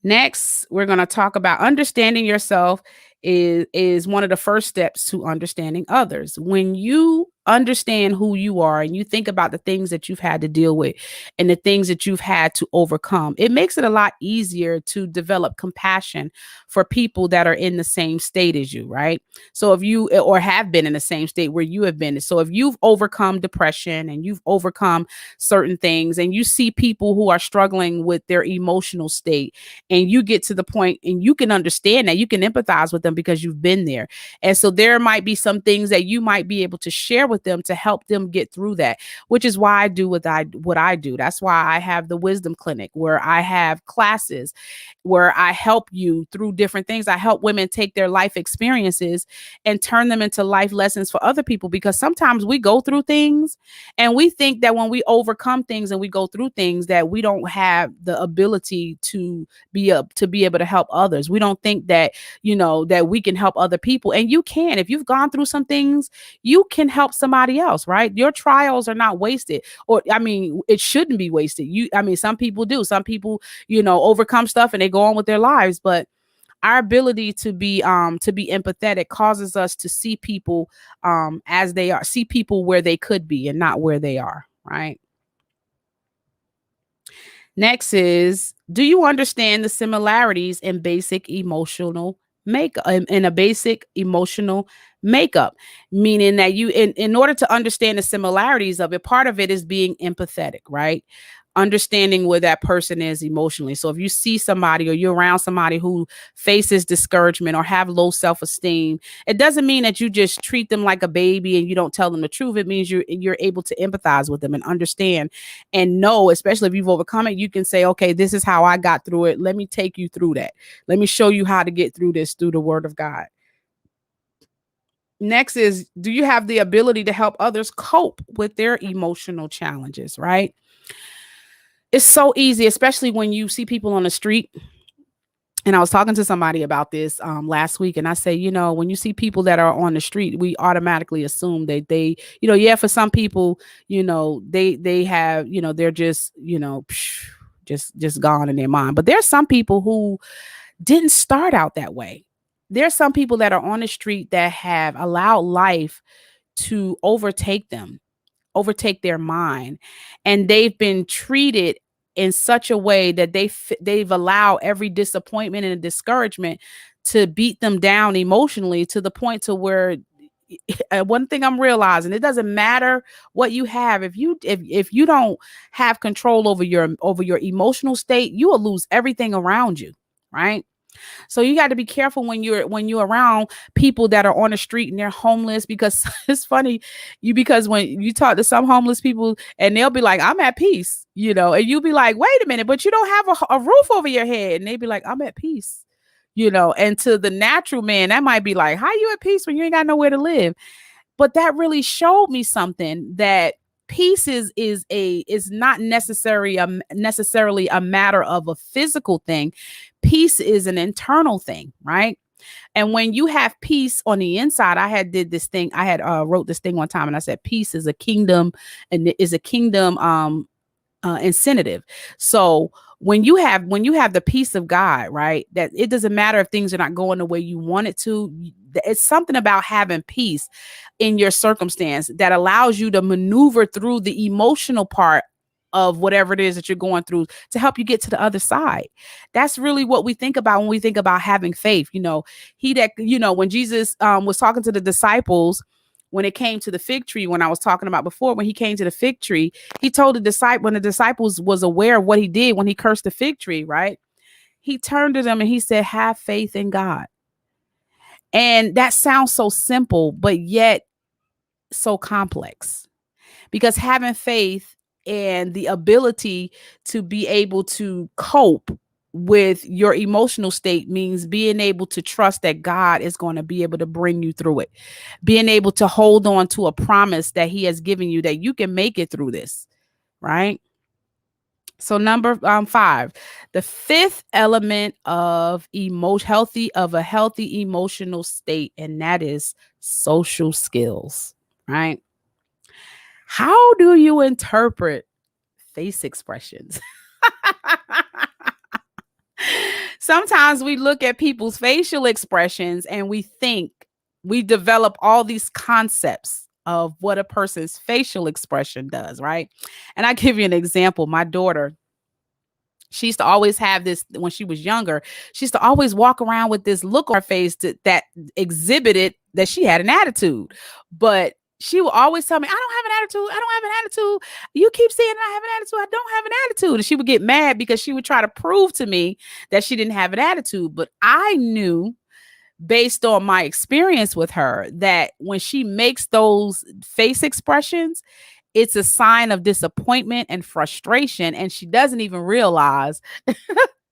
Next, we're going to talk about understanding yourself is one of the first steps to understanding others. When you understand who you are and you think about the things that you've had to deal with and the things that you've had to overcome, it makes it a lot easier to develop compassion for people that are in the same state as you, right? So if you or have been in the same state where you have been, so if you've overcome depression and you've overcome certain things, and you see people who are struggling with their emotional state, and you get to the point and you can understand that, you can empathize with them because you've been there. And so there might be some things that you might be able to share with them to help them get through that, which is why I do what I do. That's why I have the wisdom clinic, where I have classes where I help you through different things. I help women take their life experiences and turn them into life lessons for other people, because sometimes we go through things and we think that when we overcome things and we go through things, that we don't have the ability to be able to help others. We don't think that, that we can help other people. And you can. If you've gone through some things, you can help somebody else, right? Your trials are not wasted. Or I mean, it shouldn't be wasted. Some people do. Some people, overcome stuff and they go on with their lives. But our ability to be empathetic causes us to see people as they are, see people where they could be and not where they are, right? Next is, do you understand the similarities in basic emotional makeup, in a basic emotional makeup? Meaning that in order to understand the similarities of it, part of it is being empathetic, right? Understanding where that person is emotionally. So if you see somebody or you're around somebody who faces discouragement or have low self-esteem, it doesn't mean that you just treat them like a baby and you don't tell them the truth. It means you're able to empathize with them and understand and know, especially if you've overcome it, you can say, okay, this is how I got through it. Let me take you through that. Let me show you how to get through this through the word of God. Next is, do you have the ability to help others cope with their emotional challenges, right? It's so easy, especially when you see people on the street And I was talking to somebody about this last week, and I say, when you see people that are on the street, we automatically assume that they, yeah, for some people, they have, they're just, just gone in their mind. But there's some people who didn't start out that way. There's some people that are on the street that have allowed life to overtake their mind, and they've been treated in such a way that they've allowed every disappointment and discouragement to beat them down emotionally, to the point to where one thing I'm realizing, it doesn't matter what you have. If you don't have control over your emotional state, you will lose everything around you, right? So you got to be careful when you're around people that are on the street and they're homeless, because it's funny, because when you talk to some homeless people and they'll be like, I'm at peace, and you'll be like, wait a minute, but you don't have a roof over your head. And they be like, I'm at peace, and to the natural man, that might be like, how you at peace when you ain't got nowhere to live? But that really showed me something, that peace is not necessarily a matter of a physical thing. Peace is an internal thing, right? And when you have peace on the inside, I had wrote this thing one time, and I said peace is a kingdom, and it is a kingdom incentive. So when you have the peace of God, right, that it doesn't matter if things are not going the way you want it to. It's something about having peace in your circumstance that allows you to maneuver through the emotional part of whatever it is that you're going through, to help you get to the other side. That's really what we think about when we think about having faith. When Jesus was talking to the disciples, when it came to the fig tree, when I was talking about before, when he came to the fig tree, he told when the disciples was aware of what he did when he cursed the fig tree, right? He turned to them and he said, have faith in God. And that sounds so simple, but yet so complex, because having faith and the ability to be able to cope with your emotional state means being able to trust that God is going to be able to bring you through it, being able to hold on to a promise that he has given you, that you can make it through this, right? So number 5, the fifth element of a healthy emotional state, and that is social skills, right? How do you interpret face expressions? Sometimes we look at people's facial expressions and we develop all these concepts of what a person's facial expression does, right? And I give you an example. My daughter, she used to always have this when she was younger. She used to always walk around with this look on her face that exhibited that she had an attitude. But she would always tell me, I don't have an attitude. I don't have an attitude. You keep saying I have an attitude. I don't have an attitude. And she would get mad because she would try to prove to me that she didn't have an attitude. But I knew, based on my experience with her, that when she makes those face expressions, it's a sign of disappointment and frustration, and she doesn't even realize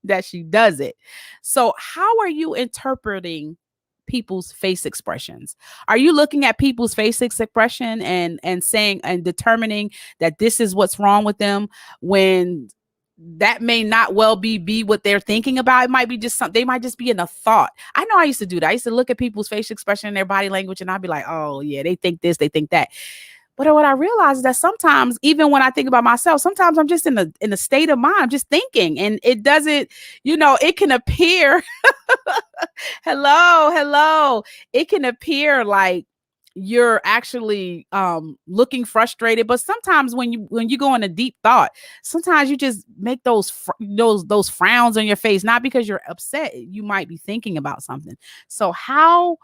that she does it. So how are you interpreting people's face expressions? Are you looking at people's face expression and saying and determining that this is what's wrong with them, when that may not well be what they're thinking about? It might be just something, they might just be in a thought. I know I used to do that. I used to look at people's face expression and their body language, and I'd be like, oh yeah, they think this, they think that. But what I realized is that sometimes, even when I think about myself, sometimes I'm just in a state of mind, I'm just thinking, and it doesn't, it can appear, hello, it can appear like you're actually looking frustrated. But sometimes when you go in a deep thought, sometimes you just make those frowns on your face, not because you're upset. You might be thinking about something. So how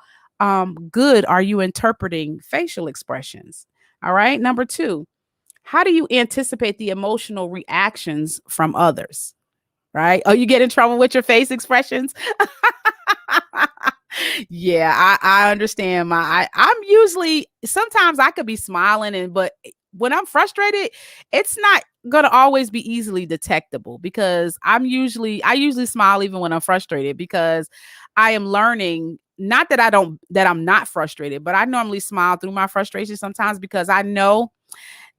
good are you interpreting facial expressions? All right. Number 2, how do you anticipate the emotional reactions from others? Right? Oh, you get in trouble with your face expressions? Yeah, I understand. I'm usually, sometimes I could be smiling, but when I'm frustrated, it's not gonna always be easily detectable, because I usually smile even when I'm frustrated, because I am learning. Not that I'm not frustrated, but I normally smile through my frustration sometimes, because I know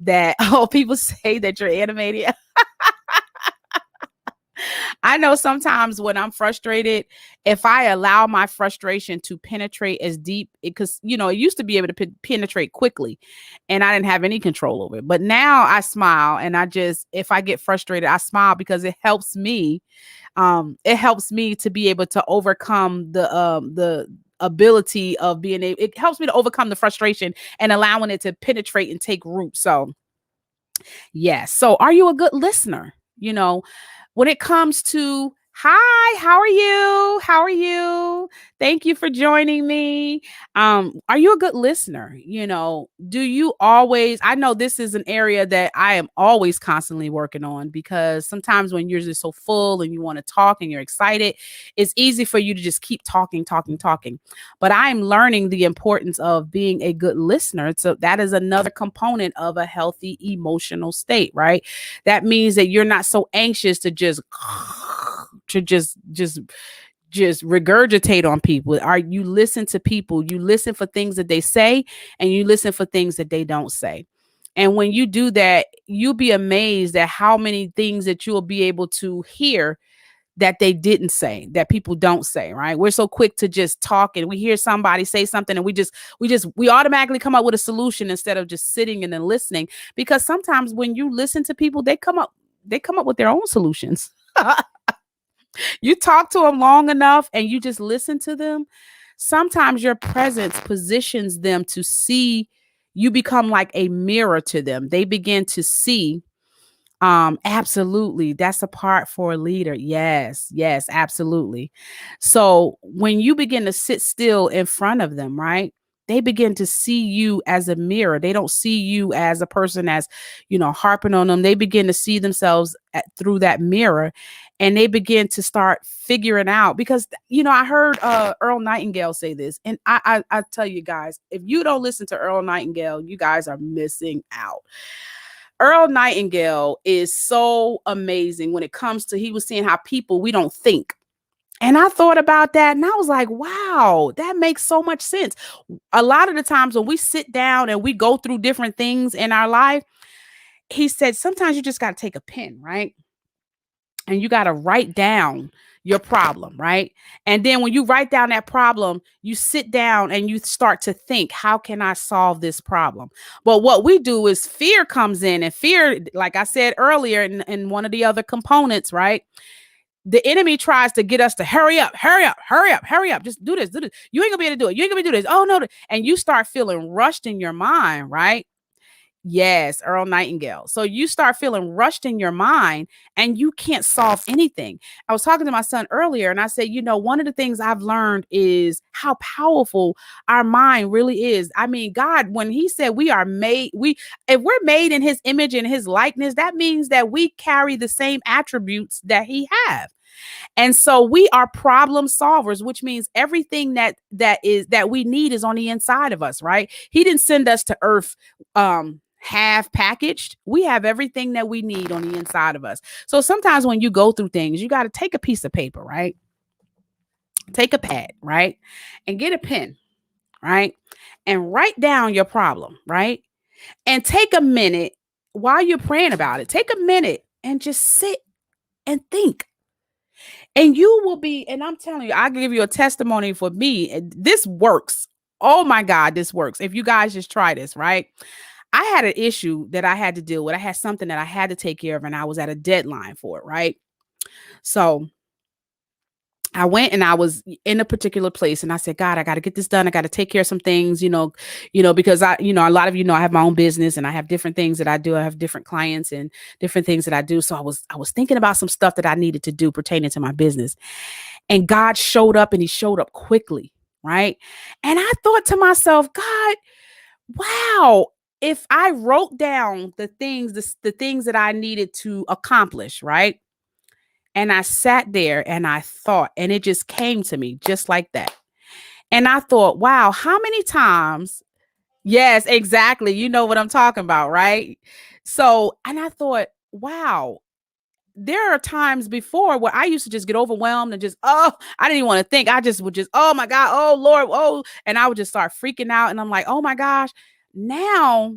that people say that you're animated. I know sometimes when I'm frustrated, if I allow my frustration to penetrate as deep, because it used to be able to penetrate quickly, and I didn't have any control over it. But now I smile, and if I get frustrated, I smile because it helps me. It helps me to be able to overcome the ability of being able. It helps me to overcome the frustration and allowing it to penetrate and take root. So yes. So are you a good listener? When it comes to, hi, how are you? How are you? Thank you for joining me. Are you a good listener? Do you always, I know this is an area that I am always constantly working on, because sometimes when you're just so full and you want to talk and you're excited, it's easy for you to just keep talking, talking, talking. But I'm learning the importance of being a good listener. So that is another component of a healthy emotional state, right? That means that you're not so anxious to just to just regurgitate on people. Are you listen to people, you listen for things that they say, and you listen for things that they don't say. And when you do that, you'll be amazed at how many things that you'll be able to hear that they didn't say, that people don't say, right? We're so quick to just talk, and we hear somebody say something, and we automatically come up with a solution instead of just sitting and then listening. Because sometimes when you listen to people, they come up with their own solutions. You talk to them long enough and you just listen to them. Sometimes your presence positions them to see. You become like a mirror to them. They begin to see. Absolutely. That's a part for a leader. Yes, yes, absolutely. So when you begin to sit still in front of them, right? They begin to see you as a mirror. They don't see you as a person as, harping on them. They begin to see themselves through that mirror, and they begin to start figuring out, because, I heard Earl Nightingale say this. And I tell you guys, if you don't listen to Earl Nightingale, you guys are missing out. Earl Nightingale is so amazing when it comes to, he was saying how people, we don't think. And I thought about that, and I was like, wow, that makes so much sense. A lot of the times when we sit down and we go through different things in our life, he said, sometimes you just got to take a pen, right? And you got to write down your problem, right? And then when you write down that problem, you sit down and you start to think, how can I solve this problem? But what we do is fear comes in, and fear, like I said earlier in one of the other components, right? The enemy tries to get us to hurry up, hurry up, hurry up, hurry up. Just do this, do this. You ain't gonna be able to do it. You ain't gonna be able to do this. Oh no. And you start feeling rushed in your mind, right? Yes, Earl Nightingale. So you start feeling rushed in your mind, and you can't solve anything. I was talking to my son earlier, and I said, one of the things I've learned is how powerful our mind really is. I mean, God, when he said if we're made in his image and his likeness, that means that we carry the same attributes that he have. And so we are problem solvers, which means everything that we need is on the inside of us, right? He didn't send us to earth half packaged. We have everything that we need on the inside of us. So sometimes when you go through things, you got to take a piece of paper, right? Take a pad, right? And get a pen, right? And write down your problem, right? And take a minute while you're praying about it. Take a minute and just sit and think. And you will be, and I'm telling you, I'll give you a testimony for me. This works. Oh my God, this works. If you guys just try this, right? I had an issue that I had to deal with. I had something that I had to take care of, and I was at a deadline for it, right? So I went and I was in a particular place, and I said, God, I got to get this done. I got to take care of some things, because a lot of I have my own business, and I have different things that I do. I have different clients and different things that I do. So I was thinking about some stuff that I needed to do pertaining to my business, and God showed up, and he showed up quickly. Right. And I thought to myself, God, wow, if I wrote down the things that I needed to accomplish, right? And I sat there and I thought, and it just came to me just like that. And I thought, wow, how many times? Yes, exactly. You know what I'm talking about, right? So, and I thought, wow, there are times before where I used to just get overwhelmed and just, I didn't even want to think. I just would just, oh my God, oh Lord, oh, and I would just start freaking out. And I'm like, oh my gosh. Now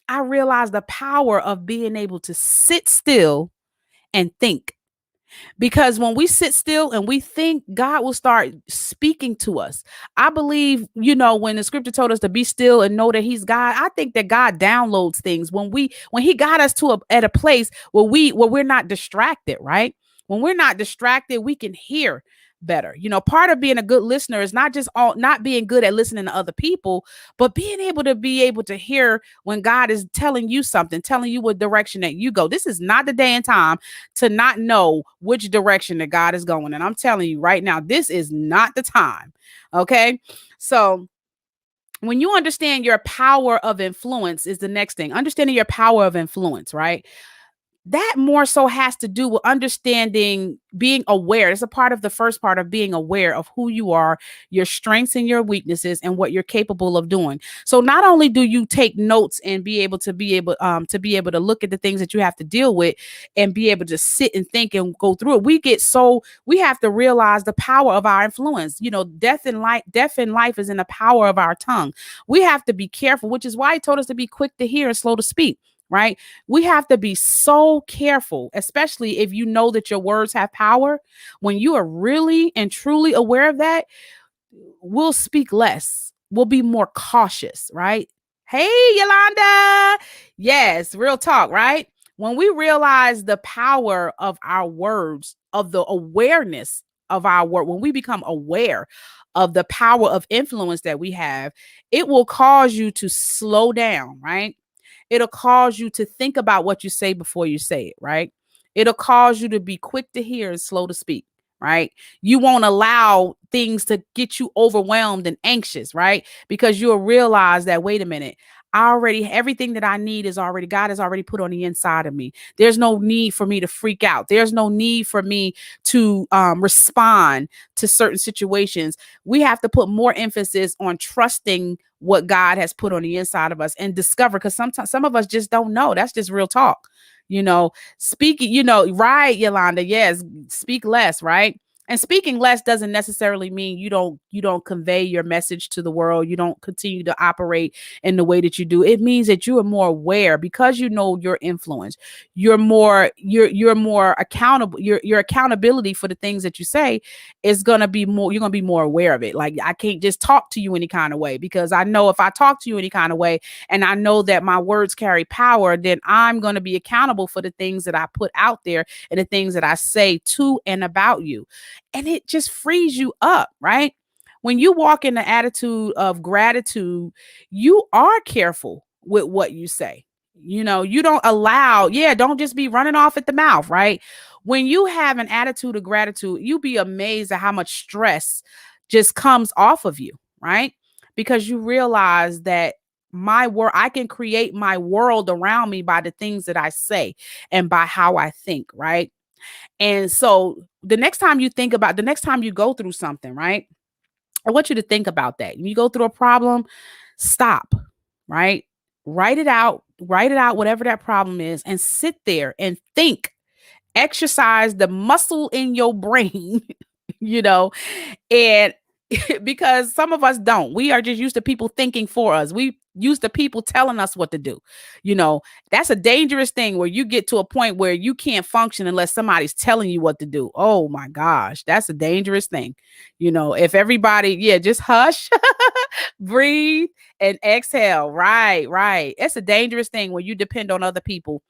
I realize the power of being able to sit still and think. Because when we sit still and we think, God will start speaking to us. I believe, when the scripture told us to be still and know that he's God, I think that God downloads things when he got us at a place where we're not distracted, right? When we're not distracted, we can hear better. Part of being a good listener is not being good at listening to other people, but be able to hear when God is telling you something, telling you what direction that you go. This is not the day and time to not know which direction that God is going. And I'm telling you right now, this is not the time. Okay. So when you understand your power of influence is the next thing. Understanding your power of influence, right? That more so has to do with understanding, being aware. It's a part of the first part of being aware of who you are, your strengths and your weaknesses, and what you're capable of doing. So not only do you take notes and be able to look at the things that you have to deal with and be able to sit and think and go through it, we have to realize the power of our influence. Death in life is in the power of our tongue. We have to be careful, which is why he told us to be quick to hear and slow to speak. Right? We have to be so careful, especially if you know that your words have power. When you are really and truly aware of that, we'll speak less. We'll be more cautious, right? Hey, Yolanda. Yes, real talk, right? When we realize the power of our words, of the awareness of our word, when we become aware of the power of influence that we have, it will cause you to slow down, right? It'll cause you to think about what you say before you say it, right? It'll cause you to be quick to hear and slow to speak, right? You won't allow things to get you overwhelmed and anxious, right? Because you'll realize that, wait a minute, everything that I need God has already put on the inside of me. There's no need for me to freak out. There's no need for me to respond to certain situations. We have to put more emphasis on trusting what God has put on the inside of us and discover, because sometimes some of us just don't know. That's just real talk. Speaking, right, Yolanda. Yes, speak less, right? And speaking less doesn't necessarily mean you don't convey your message to the world. You don't continue to operate in the way that you do. It means that you are more aware, because you know your influence. You're more accountable. Your accountability for the things that you say is gonna be more. You're gonna be more aware of it. Like, I can't just talk to you any kind of way, because I know if I talk to you any kind of way, and I know that my words carry power, then I'm gonna be accountable for the things that I put out there and the things that I say to and about you. And it just frees you up, right? When you walk in the attitude of gratitude, you are careful with what you say. You don't allow, don't just be running off at the mouth, right? When you have an attitude of gratitude, you'll be amazed at how much stress just comes off of you, right? Because you realize that I can create my world around me by the things that I say and by how I think, right? And so the next time you go through something, right? I want you to think about that. When you go through a problem, stop, right? Write it out, whatever that problem is, and sit there and think. Exercise the muscle in your brain, you know, and because some of us don't. We are just used to people thinking for us. We used to people telling us what to do. You know, that's a dangerous thing, where you get to a point where you can't function unless somebody's telling you what to do. Oh my gosh, that's a dangerous thing. If everybody, just hush, breathe, and exhale. Right, right. It's a dangerous thing when you depend on other people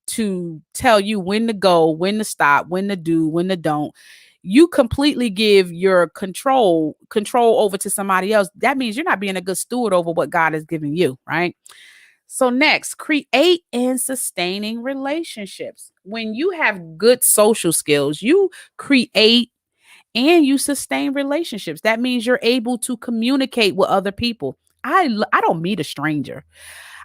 to tell you when to go, when to stop, when to do, when to don't. You completely give your control over to somebody else. That means you're not being a good steward over what God has given you, right? So next, create and sustaining relationships. When you have good social skills, you create and you sustain relationships. That means you're able to communicate with other people. I don't meet a stranger.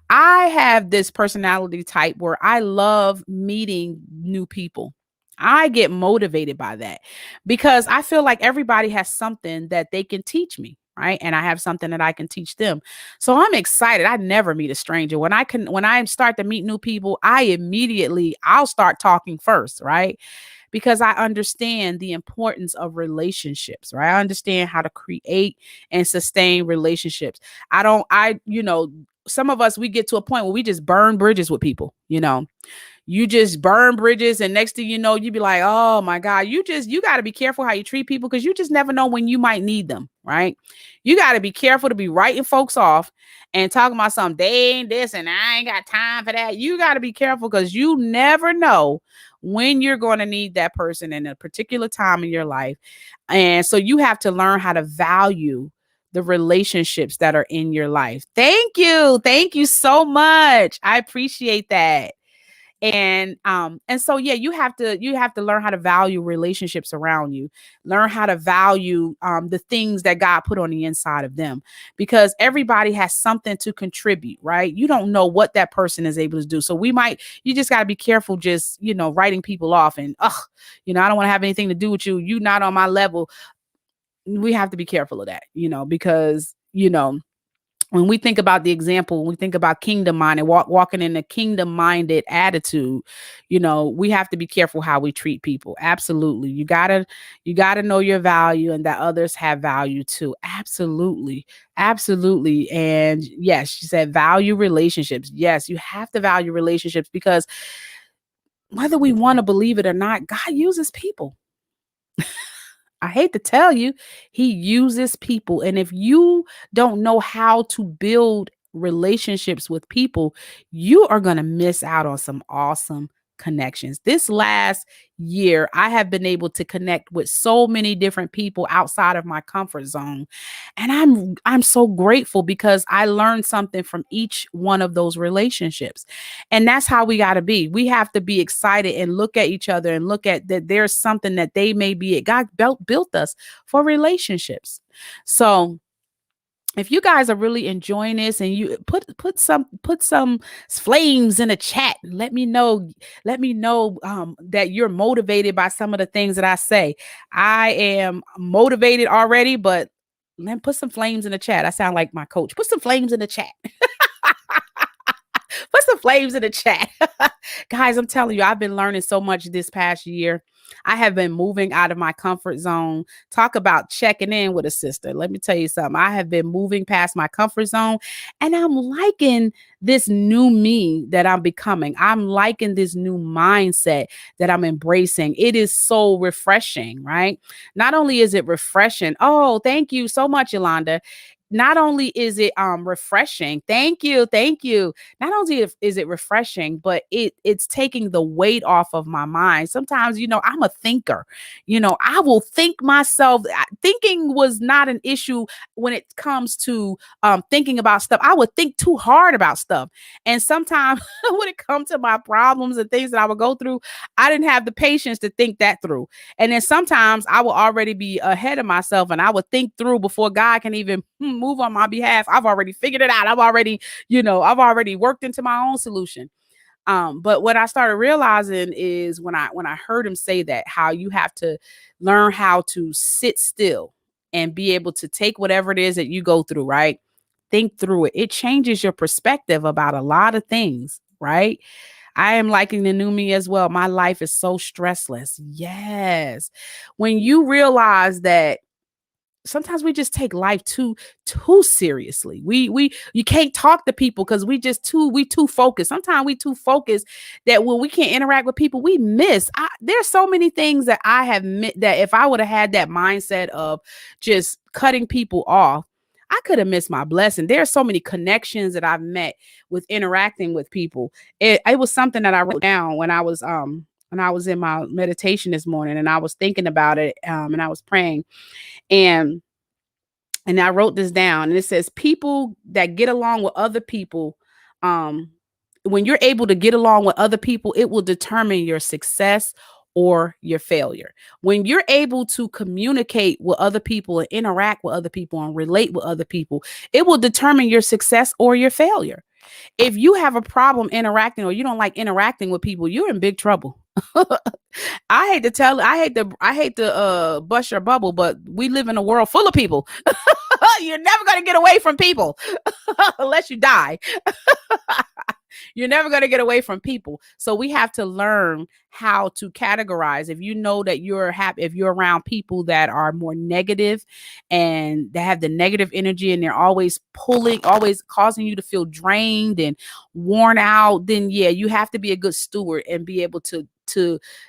I have this personality type where I love meeting new people. I get motivated by that because I feel like everybody has something that they can teach me, right? And I have something that I can teach them. So I'm excited. I never meet a stranger. When I start to meet new people, I'll start talking first, right? because I understand the importance of relationships, right? I understand how to create and sustain relationships. Some of us, we get to a point where we just burn bridges with people, you just burn bridges, and next thing you know, you be like, oh my God, you got to be careful how you treat people, because you just never know when you might need them, right? You got to be careful to be writing folks off and talking about something, they ain't this and I ain't got time for that. You got to be careful, because you never know when you're going to need that person in a particular time in your life. And so you have to learn how to value the relationships that are in your life. Thank you. Thank you so much. I appreciate that. And so yeah, you have to learn how to value relationships around you, learn how to value the things that God put on the inside of them, because everybody has something to contribute, right? You don't know what that person is able to do, so you just got to be careful, just writing people off and I don't want to have anything to do with you, you not on my level. We have to be careful of that, because when we think about the example, when we think about kingdom minded, walking in a kingdom minded attitude, we have to be careful how we treat people. Absolutely. You gotta know your value, and that others have value too. Absolutely. Absolutely. And yes, she said value relationships. Yes, you have to value relationships, because whether we want to believe it or not, God uses people. I hate to tell you, he uses people. And if you don't know how to build relationships with people, you are going to miss out on some awesome connections. This last year, I have been able to connect with so many different people outside of my comfort zone. And I'm so grateful, because I learned something from each one of those relationships. And that's how we got to be. We have to be excited and look at each other and look at that there's something that they may be. God built us for relationships. So if you guys are really enjoying this, and you put some flames in the chat, let me know that you're motivated by some of the things that I say. I am motivated already, but let put some flames in the chat. I sound like my coach. Put some flames in the chat. Put some flames in the chat. Guys, I'm telling you, I've been learning so much this past year. I have been moving out of my comfort zone. Talk about checking in with a sister. Let me tell you something. I have been moving past my comfort zone, and I'm liking this new me that I'm becoming. I'm liking this new mindset that I'm embracing. It is so refreshing, right? Not only is it refreshing. Oh, thank you so much, Yolanda. Not only is it refreshing, thank you. Not only is it refreshing, but it's taking the weight off of my mind. Sometimes, I'm a thinker. I will think myself. Thinking was not an issue when it comes to thinking about stuff. I would think too hard about stuff, and sometimes when it comes to my problems and things that I would go through, I didn't have the patience to think that through. And then sometimes I will already be ahead of myself, and I would think through before God can even move on my behalf. I've already figured it out. I've already worked into my own solution. But what I started realizing is when I heard him say that, how you have to learn how to sit still and be able to take whatever it is that you go through, right? Think through it. It changes your perspective about a lot of things, right? I am liking the new me as well. My life is so stressless. Yes. When you realize that sometimes we just take life too seriously. You can't talk to people because we too focused. Sometimes we too focused that when we can't interact with people, we miss. There's so many things that I have that if I would have had that mindset of just cutting people off, I could have missed my blessing. There's so many connections that I've met with interacting with people. It was something that I wrote down when I was in my meditation this morning, and I was thinking about it, and I was praying, and I wrote this down, and it says people that get along with other people, um when you're able to get along with other people, it will determine your success or your failure. When you're able to communicate with other people and interact with other people and relate with other people, it will determine your success or your failure. If you have a problem interacting, or you don't like interacting with people, you're in big trouble. I hate to bust your bubble, but we live in a world full of people. You're never going to get away from people unless you die. You're never going to get away from people. So we have to learn how to categorize. If you know that you're happy, if you're around people that are more negative and they have the negative energy and they're always pulling, always causing you to feel drained and worn out, then yeah, you have to be a good steward and be able to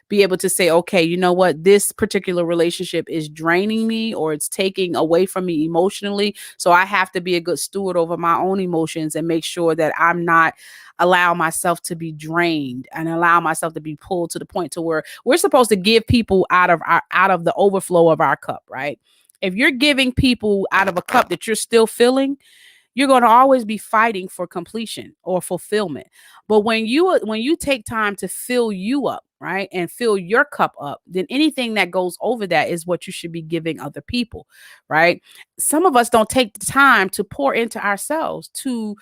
be able to say, okay, you know what, this particular relationship is draining me or it's taking away from me emotionally. So I have to be a good steward over my own emotions and make sure that I'm not allow myself to be drained and allow myself to be pulled to the point to where we're supposed to give people out of the overflow of our cup, right? If you're giving people out of a cup that you're still filling, you're going to always be fighting for completion or fulfillment. But when you take time to fill you up, right, and fill your cup up, then anything that goes over that is what you should be giving other people, right? Some of us don't take the time to pour into ourselves, to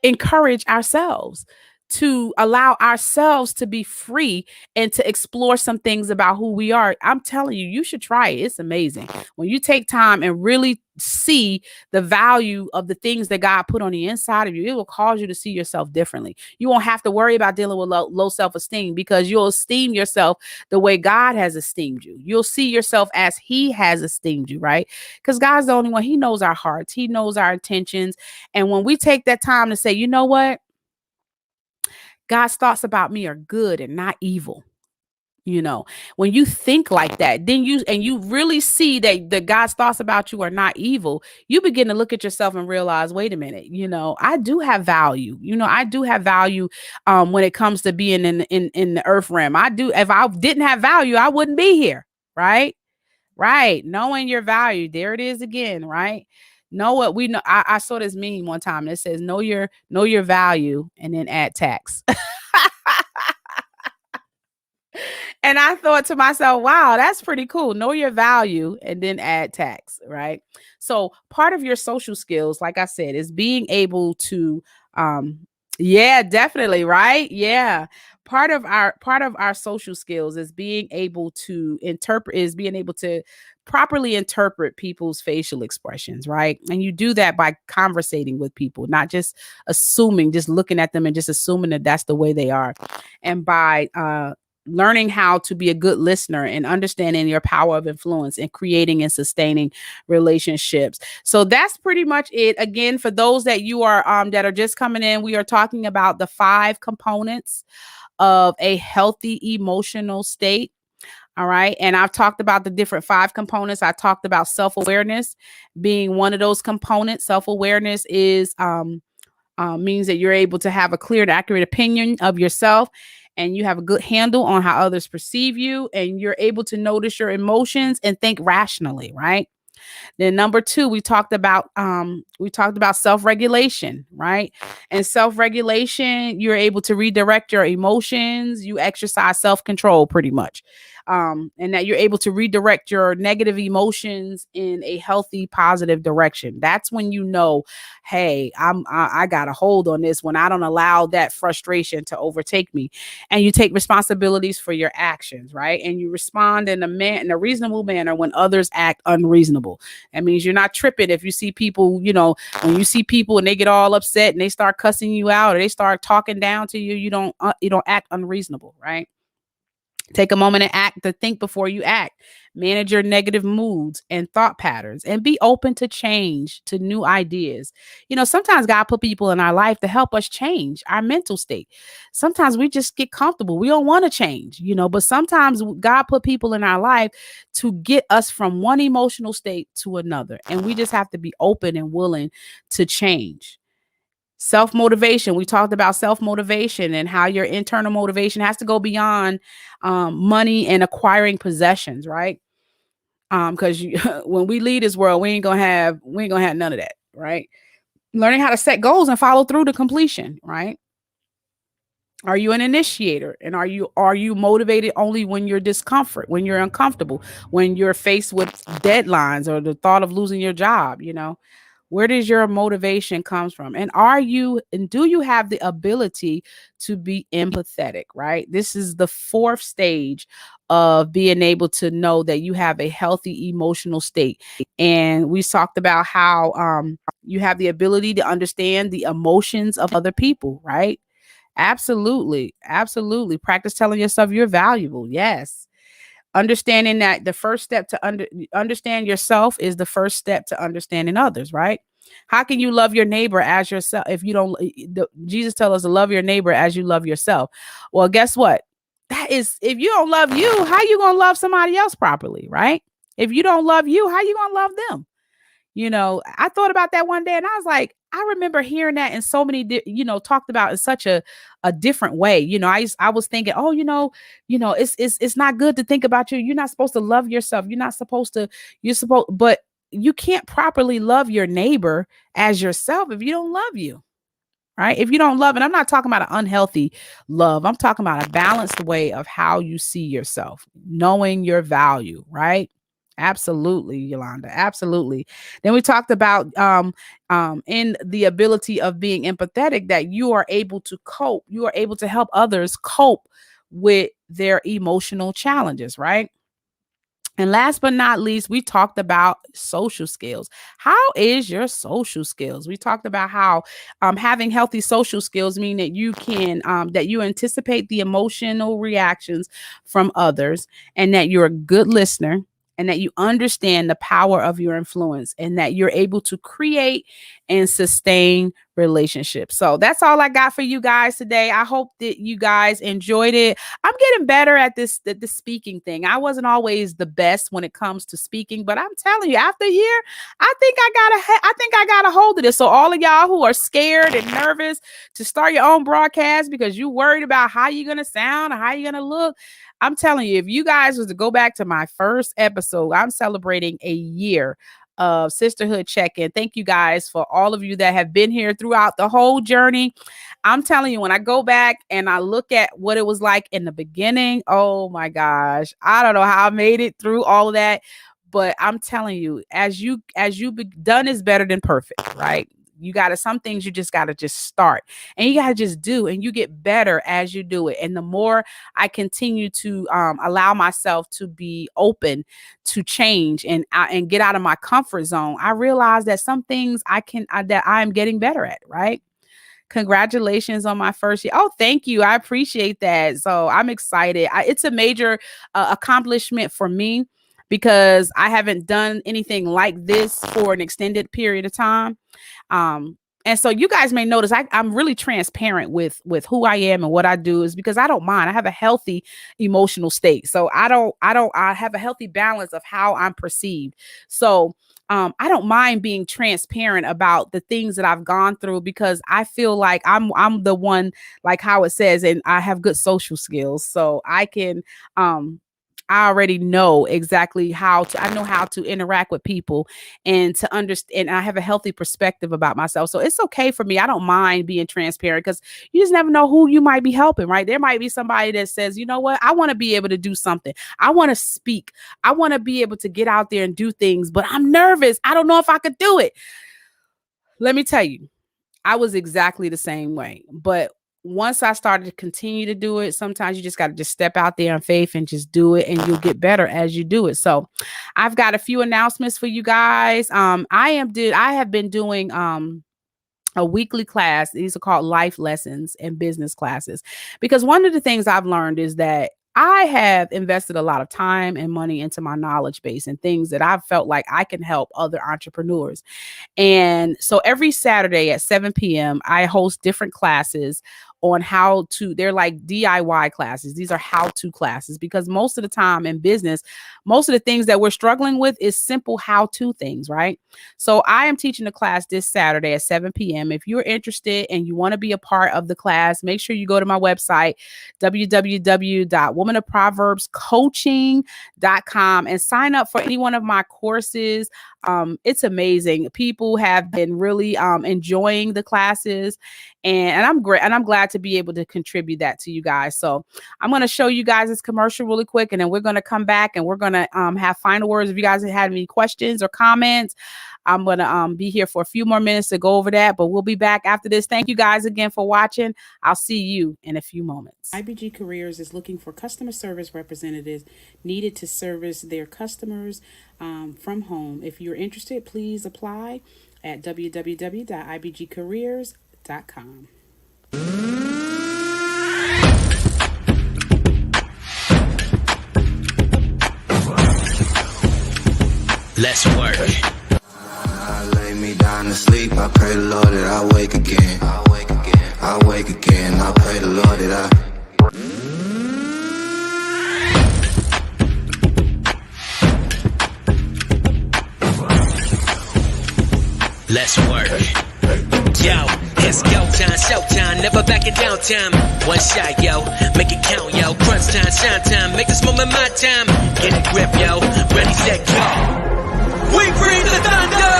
encourage ourselves, to allow ourselves to be free and to explore some things about who we are. I'm telling you, you should try it. It's amazing. When you take time and really see the value of the things that God put on the inside of you, it will cause you to see yourself differently. You won't have to worry about dealing with low self-esteem because you'll esteem yourself the way God has esteemed you. You'll see yourself as He has esteemed you, right? Because God's the only one. He knows our hearts. He knows our intentions. And when we take that time to say, you know what? God's thoughts about me are good and not evil. When you think like that, then you really see that the God's thoughts about you are not evil, you begin to look at yourself and realize, wait a minute, I do have value. I do have value when it comes to being in the earth realm. I do. If I didn't have value, I wouldn't be here, right? Right. Knowing your value. There it is again, right? Know what we know. I saw this meme one time that says know your value and then add tax. And I thought to myself, wow, that's pretty cool. Know your value and then add tax, right? So part of your social skills, like I said, is being able to yeah, definitely, right? Yeah. Part of our social skills is being able to properly interpret people's facial expressions, right? And you do that by conversating with people, not just assuming, just looking at them and just assuming that that's the way they are. And by learning how to be a good listener and understanding your power of influence and creating and sustaining relationships. So that's pretty much it. Again, for those that are just coming in, we are talking about the 5 components of a healthy emotional state. All right. And I've talked about the different 5 components. I talked about self-awareness being one of those components. Self-awareness is means that you're able to have a clear and accurate opinion of yourself, and you have a good handle on how others perceive you, and you're able to notice your emotions and think rationally, right? Then number 2, we talked about self-regulation, right? And self-regulation, you're able to redirect your emotions, you exercise self-control pretty much. And that you're able to redirect your negative emotions in a healthy, positive direction. That's when you know, hey, I got a hold on this, when I don't allow that frustration to overtake me. And you take responsibilities for your actions, right? And you respond in a reasonable manner when others act unreasonable. That means you're not tripping if you see people, when you see people and they get all upset and they start cussing you out or they start talking down to you, you don't act unreasonable, right? Take a moment to think before you act. Manage your negative moods and thought patterns and be open to change, to new ideas. Sometimes God put people in our life to help us change our mental state. Sometimes we just get comfortable. We don't want to change, but sometimes God put people in our life to get us from one emotional state to another. And we just have to be open and willing to change. Self-motivation. We talked about self-motivation and how your internal motivation has to go beyond money and acquiring possessions, right? Because when we leave this world, we ain't gonna have none of that, right? Learning how to set goals and follow through to completion, right? Are you an initiator? And are you motivated only when you're when you're uncomfortable, when you're faced with deadlines or the thought of losing your job, Where does your motivation comes from? And do you have the ability to be empathetic, right? This is the 4th stage of being able to know that you have a healthy emotional state. And we talked about how you have the ability to understand the emotions of other people, right? Absolutely. Absolutely. Practice telling yourself you're valuable. Yes. Understanding that the first step to understand yourself is the first step to understanding others, right? How can you love your neighbor as yourself if you don't Jesus tell us to love your neighbor as you love yourself? Well, guess what? That is, if you don't love you, how you going to love somebody else properly, right? If you don't love you, how you going to love them? I thought about that one day and I was like, I remember hearing that in so many, talked about in such a different way. I was thinking, oh, it's not good to think about you. You're not supposed to love yourself. You're supposed, but you can't properly love your neighbor as yourself if you don't love you. Right. If you don't love, and I'm not talking about an unhealthy love, I'm talking about a balanced way of how you see yourself, knowing your value. Right. Absolutely, Yolanda. Absolutely. Then we talked about in the ability of being empathetic, that you are able to cope, you are able to help others cope with their emotional challenges, right? And last but not least, we talked about social skills. How is your social skills? We talked about how having healthy social skills mean that you can that you anticipate the emotional reactions from others, and that you're a good listener, and that you understand the power of your influence, and that you're able to create and sustain relationships. So that's all I got for you guys today. I hope that you guys enjoyed it. I'm getting better at this speaking thing. I wasn't always the best when it comes to speaking, but I'm telling you, after a year, I think I got a hold of this. So all of y'all who are scared and nervous to start your own broadcast because you worried about how you're gonna sound or how you're gonna look, I'm telling you, if you guys was to go back to my first episode, I'm celebrating a year of Sisterhood Check-in. Thank you guys for all of you that have been here throughout the whole journey. I'm telling you, when I go back and I look at what it was like in the beginning, oh my gosh, I don't know how I made it through all of that. But I'm telling you, done is better than perfect, right? You got to, some things you just got to just start, and you got to just do, and you get better as you do it. And the more I continue to allow myself to be open to change and get out of my comfort zone, I realize that some things that I'm getting better at, right? Congratulations on my first year. Oh, thank you. I appreciate that. So I'm excited. It's a major accomplishment for me because I haven't done anything like this for an extended period of time. um and so you guys may notice I'm really transparent with who I am and what I do, is because I don't mind. I have a healthy emotional state, so I have a healthy balance of how I'm perceived. So I don't mind being transparent about the things that I've gone through, because I feel like I'm the one, like how it says, and I have good social skills, so um I already know exactly I know how to interact with people and to understand. I have a healthy perspective about myself. So it's okay for me. I don't mind being transparent, because you just never know who you might be helping, right? There might be somebody that says, you know what? I want to be able to do something. I want to speak. I want to be able to get out there and do things, but I'm nervous. I don't know if I could do it. Let me tell you, I was exactly the same way. But once I started to continue to do it, sometimes you just got to just step out there in faith and just do it, and you'll get better as you do it. So I've got a few announcements for you guys. I have been doing a weekly class. These are called life lessons and business classes, because one of the things I've learned is that I have invested a lot of time and money into my knowledge base and things that I've felt like I can help other entrepreneurs. And so every Saturday at 7 p.m., I host different classes on how to, they're like DIY classes. These are how to classes, because most of the time in business, most of the things that we're struggling with is simple how to things, right? So I am teaching a class this Saturday at 7 p.m. If you're interested and you want to be a part of the class, make sure you go to my website, www.womanofproverbscoaching.com, and sign up for any one of my courses. It's amazing. People have been really enjoying the classes, and I'm great, and I'm glad to be able to contribute that to you guys. So I'm going to show you guys this commercial really quick, and then we're going to come back and we're going to have final words. If you guys have had any questions or comments, I'm going to be here for a few more minutes to go over that, but we'll be back after this. Thank you guys again for watching. I'll see you in a few moments. IBG Careers is looking for customer service representatives needed to service their customers from home. If you're interested, please apply at www.ibgcareers.com. pray the Lord that I. Let's work. Yo, it's go time, showtime, never backing down time. One shot, yo, make it count, yo. Crunch time, shine time, make this moment my time. Get a grip, yo, ready, set, go. We bring the thunder.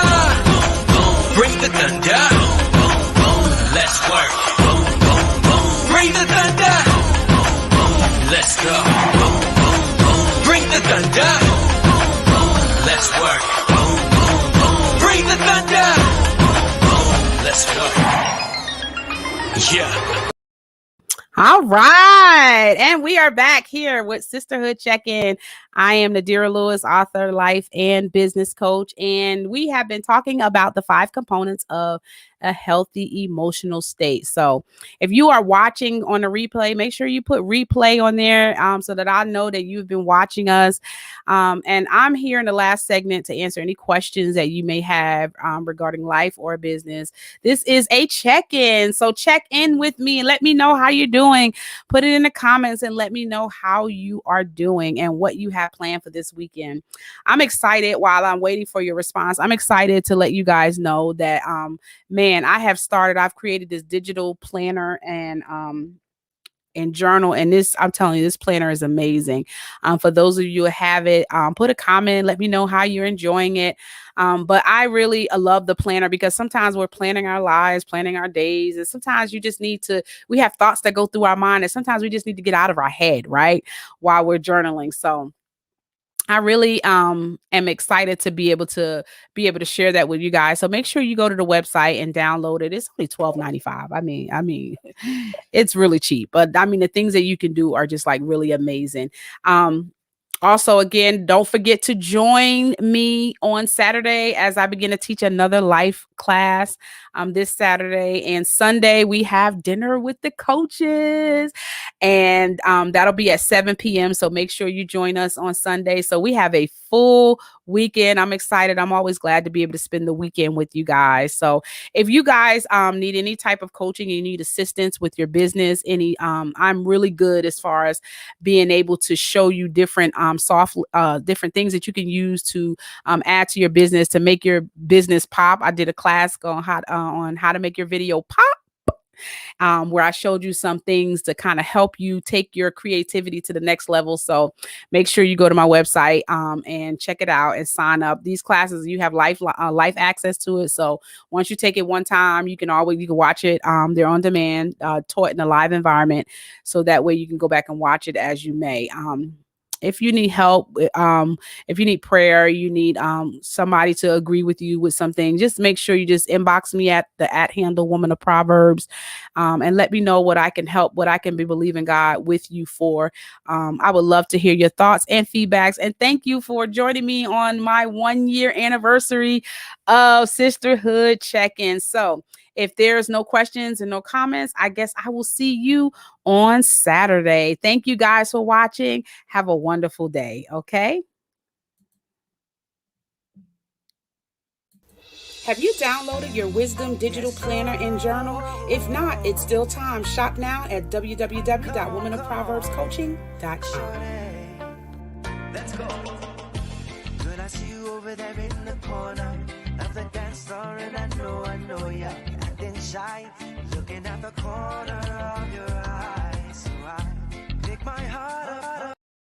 Bring the thunder. Let's work. Bring the thunder. Let's go. Bring the thunder. Let's work. Bring the thunder. Let's go. Yeah. All right. And we are back here with Sisterhood Check-In. I am Nadira Lewis, author, life, and business coach. And we have been talking about the 5 components of a healthy emotional state. So if you are watching on a replay, make sure you put replay on there so that I know that you've been watching us. And I'm here in the last segment to answer any questions that you may have regarding life or business. This is a check-in. So check in with me and let me know how you're doing. Put it in the comments and let me know how you are doing and what you have planned for this weekend. I'm excited while I'm waiting for your response. I'm excited to let you guys know that, I've created this digital planner and journal. And this, I'm telling you, this planner is amazing. For those of you who have it, put a comment, let me know how you're enjoying it. But I really love the planner because sometimes we're planning our lives, planning our days. And sometimes we have thoughts that go through our mind. And sometimes we just need to get out of our head, right? While we're journaling. So I really am excited to be able to share that with you guys. So make sure you go to the website and download it. It's only $12.95. I mean, it's really cheap. But I mean, the things that you can do are just like really amazing. Also, again, don't forget to join me on Saturday as I begin to teach another life class this Saturday. And Sunday, we have dinner with the coaches. And that'll be at 7 p.m. So make sure you join us on Sunday. So we have a full weekend. I'm excited. I'm always glad to be able to spend the weekend with you guys. So if you guys need any type of coaching, you need assistance with your business, I'm really good as far as being able to show you different different things that you can use to add to your business to make your business pop. I did a class on how to make your video pop. Where I showed you some things to kind of help you take your creativity to the next level. So make sure you go to my website and check it out and sign up. These classes, you have life access to it. So once you take it one time, you can watch it. They're on demand, taught in a live environment. So that way you can go back and watch it as you may. If you need help, if you need prayer, you need somebody to agree with you with something, just make sure you just inbox me at the @handle Woman of Proverbs and let me know what I can help, what I can be believing God with you for. I would love to hear your thoughts and feedbacks. And thank you for joining me on my 1-year anniversary of Sisterhood Check-In. So if there's no questions and no comments, I guess I will see you on Saturday. Thank you guys for watching. Have a wonderful day. Okay. Have you downloaded your Wisdom Digital Planner and Journal? If not, it's still time. Shop now at www.womanofproverbscoaching.com. Let's go. Girl, I see you over there in the corner of the dance floor, and I know you're acting shy, looking at the corner of your